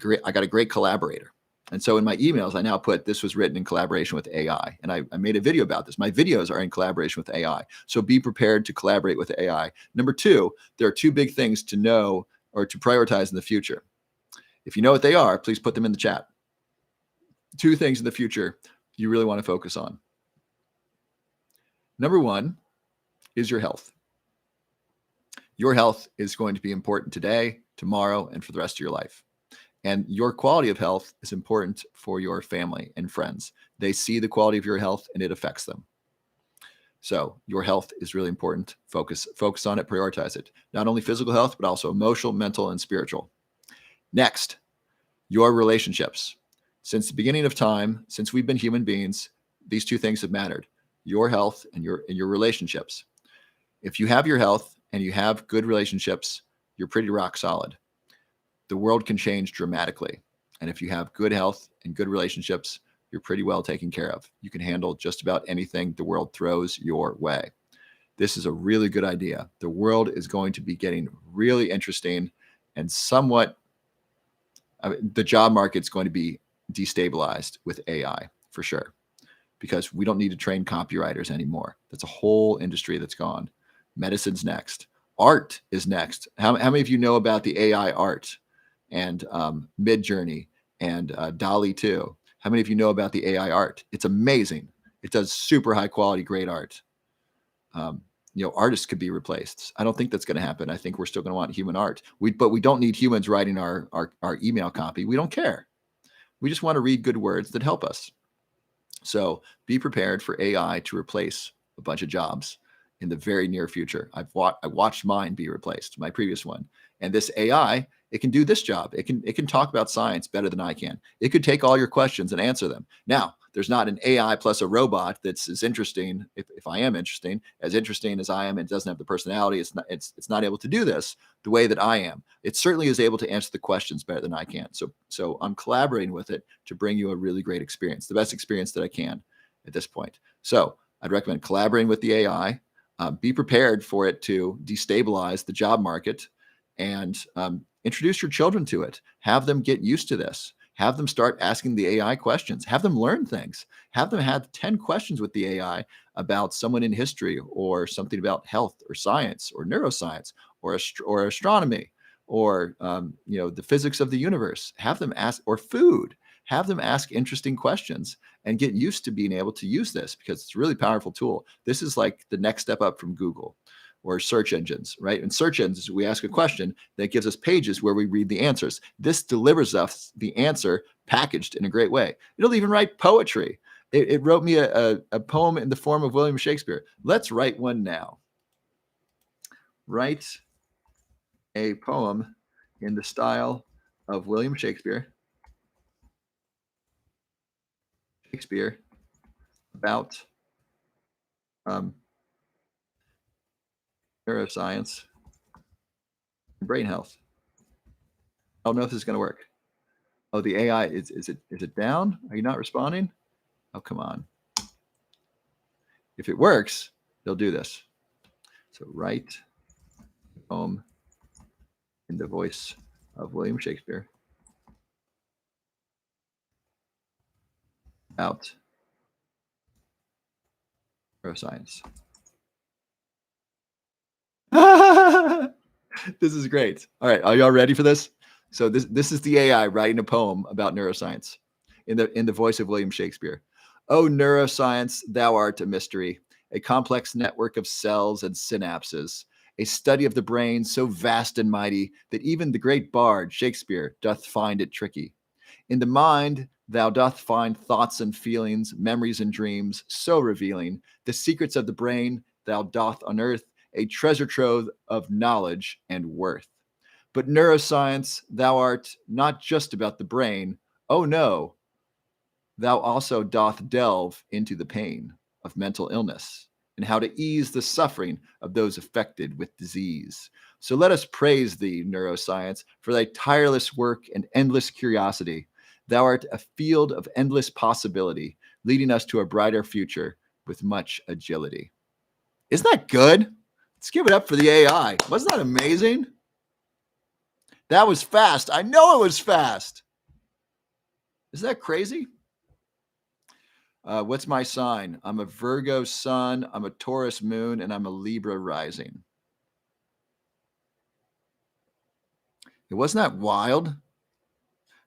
great collaborator. And so in my emails, I now put this was written in collaboration with AI. And I made a video about this. My videos are in collaboration with AI. So be prepared to collaborate with AI. Number 2, there are 2 big things to know or to prioritize in the future. If you know what they are, please put them in the chat. 2 things in the future you really want to focus on. Number 1 is your health. Your health is going to be important today, tomorrow, and for the rest of your life. And your quality of health is important for your family and friends. They see the quality of your health and it affects them. So your health is really important. Focus on it, prioritize it. Not only physical health, but also emotional, mental, and spiritual. Next, your relationships. Since the beginning of time, since we've been human beings, these 2 things have mattered: your health and your relationships. If you have your health and you have good relationships, you're pretty rock solid. The world can change dramatically. And if you have good health and good relationships, you're pretty well taken care of. You can handle just about anything the world throws your way. This is a really good idea. The world is going to be getting really interesting and somewhat, the job market's going to be destabilized with AI for sure, because we don't need to train copywriters anymore. That's a whole industry that's gone. Medicine's next. Art is next. How many of you know about the AI art and Midjourney and DALL-E 2? How many of you know about the AI art? It's amazing. It does super high quality, great art. artists could be replaced. I don't think that's going to happen. I think we're still going to want human art. But we don't need humans writing our email copy. We don't care. We just want to read good words that help us. So be prepared for AI to replace a bunch of jobs in the very near future. I watched mine be replaced, my previous one. And this AI, it can do this job. It can talk about science better than I can. It could take all your questions and answer them. Now, there's not an AI plus a robot that's as interesting, if I am interesting, as I am. It doesn't have the personality. It's not able to do this the way that I am. It certainly is able to answer the questions better than I can. So I'm collaborating with it to bring you a really great experience, the best experience that I can at this point. So I'd recommend collaborating with the AI. Be prepared for it to destabilize the job market, and introduce your children to it. Have them get used to this. Have them start asking the AI questions. Have them learn things. Have them have 10 questions with the AI about someone in history, or something about health or science or neuroscience or astronomy, or the physics of the universe. Have them ask, or food. Have them ask interesting questions and get used to being able to use this, because it's a really powerful tool. This is like the next step up from Google or search engines, right? In search engines, we ask a question that gives us pages where we read the answers. This delivers us the answer packaged in a great way. It'll even write poetry. It wrote me a poem in the form of William Shakespeare. Let's write one now. Write a poem in the style of William Shakespeare. About neuroscience and brain health. I don't know if this is going to work. Oh, the AI, is it down? Are you not responding? Oh, come on. If it works, they'll do this. So write a poem in the voice of William Shakespeare about neuroscience. This is great. All right, are y'all ready for this? So this is the AI writing a poem about neuroscience in the voice of William Shakespeare. Oh, neuroscience, thou art a mystery, a complex network of cells and synapses, a study of the brain so vast and mighty that even the great bard Shakespeare doth find it tricky. In the mind thou doth find thoughts and feelings, memories and dreams, so revealing the secrets of the brain thou doth unearth, a treasure trove of knowledge and worth. But neuroscience, thou art not just about the brain. Oh no, thou also doth delve into the pain of mental illness and how to ease the suffering of those affected with disease. So let us praise thee, neuroscience, for thy tireless work and endless curiosity. Thou art a field of endless possibility, leading us to a brighter future with much agility. Isn't that good? Let's give it up for the AI. Wasn't that amazing? That was fast. I know it was fast. Isn't that crazy? What's my sign? I'm a Virgo sun, I'm a Taurus moon, and I'm a Libra rising. Wasn't that wild?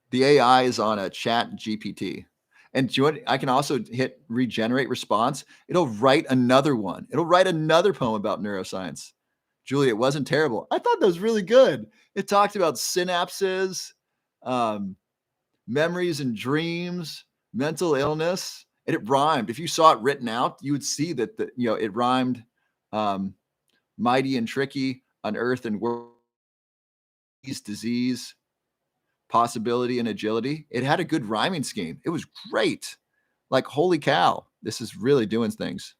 The AI is on a chat GPT. And I can also hit regenerate response. It'll write another one. It'll write another poem about neuroscience. Julie, it wasn't terrible. I thought that was really good. It talked about synapses, memories and dreams, mental illness, and it rhymed. If you saw it written out, you would see that it rhymed mighty and tricky, unearth and world, disease, possibility and agility. It had a good rhyming scheme. It was great. Like, holy cow, this is really doing things.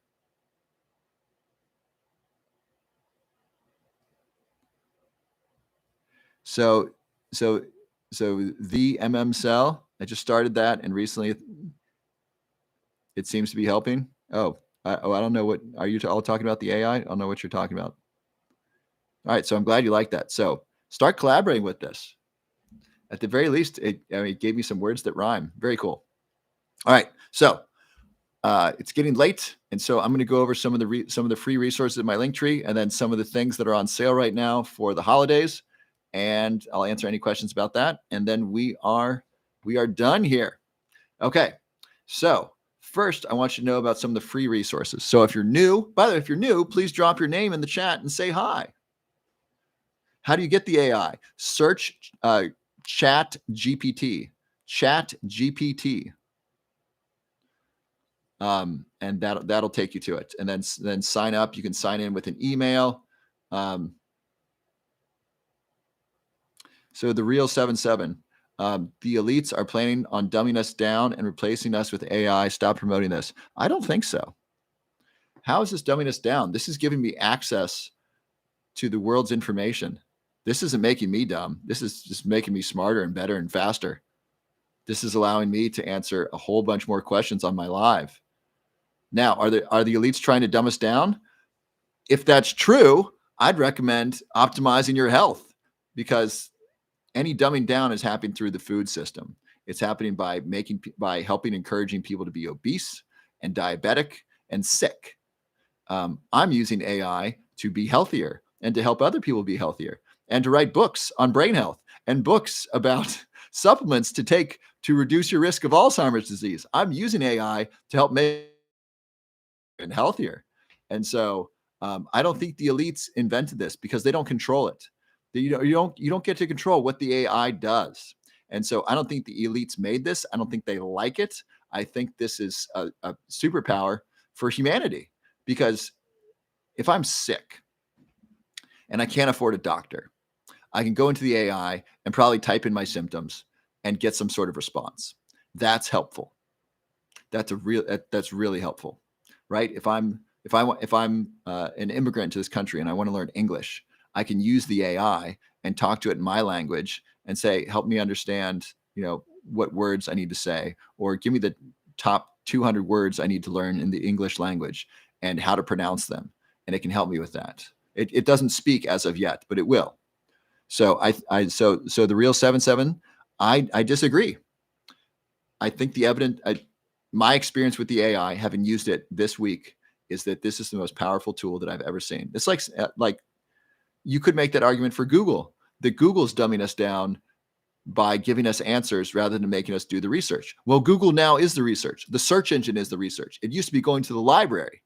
So the cell, I just started that, and recently it seems to be helping. I don't know what are you all talking about, the AI? I don't know what you're talking about. All right, so I'm glad you like that. So start collaborating with this. At the very least, it gave me some words that rhyme. Very cool. All right, so it's getting late, and so I'm going to go over some of the free resources in my link tree, and then some of the things that are on sale right now for the holidays, and I'll answer any questions about that, and then we are done here. Okay, so first, I want you to know about some of the free resources. So if you're new, by the way, if you're new, please drop your name in the chat and say hi. How do you get the AI? Search Chat GPT. Chat GPT. And that'll take you to it. And then sign up. You can sign in with an email. So the real 77. The elites are planning on dumbing us down and replacing us with AI. Stop promoting this. I don't think so. How is this dumbing us down? This is giving me access to the world's information. This isn't making me dumb. This is just making me smarter and better and faster. This is allowing me to answer a whole bunch more questions on my live. Now, are the elites trying to dumb us down? If that's true, I'd recommend optimizing your health, because any dumbing down is happening through the food system. It's happening by helping encouraging people to be obese and diabetic and sick. I'm using AI to be healthier and to help other people be healthier, and to write books on brain health and books about supplements to take to reduce your risk of Alzheimer's disease. I'm using AI to help make it healthier. And so I don't think the elites invented this, because they don't control it. You don't get to control what the AI does. And so I don't think the elites made this. I don't think they like it. I think this is a superpower for humanity, because if I'm sick and I can't afford a doctor, I can go into the AI and probably type in my symptoms and get some sort of response. That's helpful. That's really helpful, right? If I'm an immigrant to this country and I want to learn English, I can use the AI and talk to it in my language and say, help me understand, what words I need to say, or give me the top 200 words I need to learn in the English language and how to pronounce them. And it can help me with that. It doesn't speak as of yet, but it will. So so the real 77, I disagree. I think my experience with the AI, having used it this week, is that this is the most powerful tool that I've ever seen. It's like you could make that argument for Google, that Google's dumbing us down by giving us answers rather than making us do the research. Well, Google now is the research. The search engine is the research. It used to be going to the library,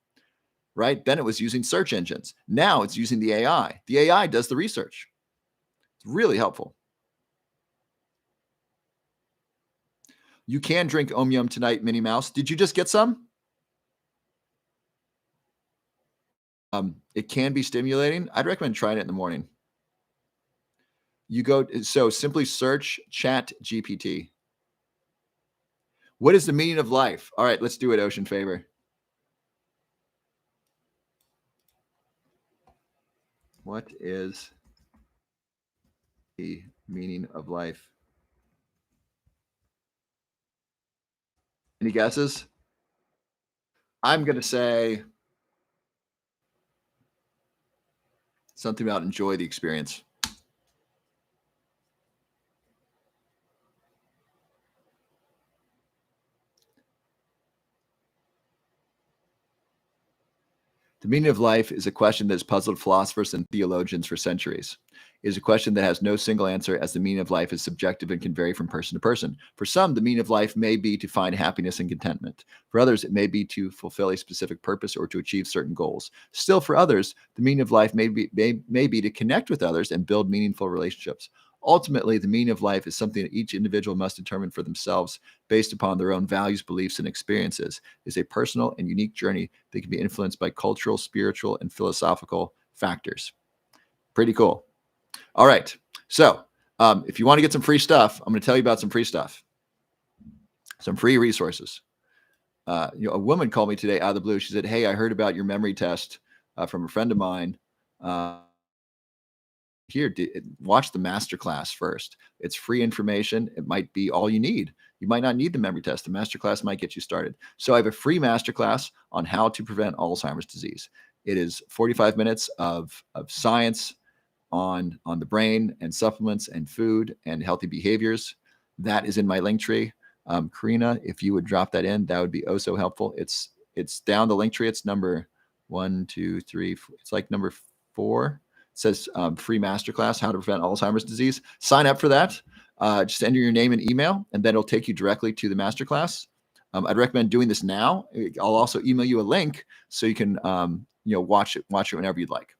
right? Then it was using search engines. Now it's using the AI. The AI does the research. It's really helpful. You can drink Om Yum tonight, Minnie Mouse. Did you just get some? It can be stimulating. I'd recommend trying it in the morning. So simply search Chat GPT. What is the meaning of life? All right, let's do it, Ocean Favor. What is the meaning of life? Any guesses? I'm going to say something about enjoy the experience. The meaning of life is a question that has puzzled philosophers and theologians for centuries. It is a question that has no single answer, as the meaning of life is subjective and can vary from person to person. For some, the meaning of life may be to find happiness and contentment. For others, it may be to fulfill a specific purpose or to achieve certain goals. Still, for others, the meaning of life may be to connect with others and build meaningful relationships. Ultimately, the meaning of life is something that each individual must determine for themselves based upon their own values, beliefs, and experiences. It is a personal and unique journey that can be influenced by cultural, spiritual, and philosophical factors. Pretty cool. All right. So if you want to get some free stuff, I'm going to tell you about some free stuff, some free resources. A woman called me today out of the blue. She said, hey, I heard about your memory test from a friend of mine. Watch the masterclass first. It's free information. It might be all you need. You might not need the memory test. The masterclass might get you started. So I have a free masterclass on how to prevent Alzheimer's disease. It is 45 minutes of science on the brain and supplements and food and healthy behaviors. That is in my link tree. Karina, if you would drop that in, that would be oh so helpful. It's down the link tree. It's number 1, 2, 3. It's like number 4. It says free masterclass, how to prevent Alzheimer's disease. Sign up for that. Just enter your name and email, and then it'll take you directly to the masterclass. I'd recommend doing this now. I'll also email you a link so you can watch it whenever you'd like.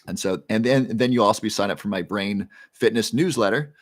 And then you'll also be signed up for my brain fitness newsletter,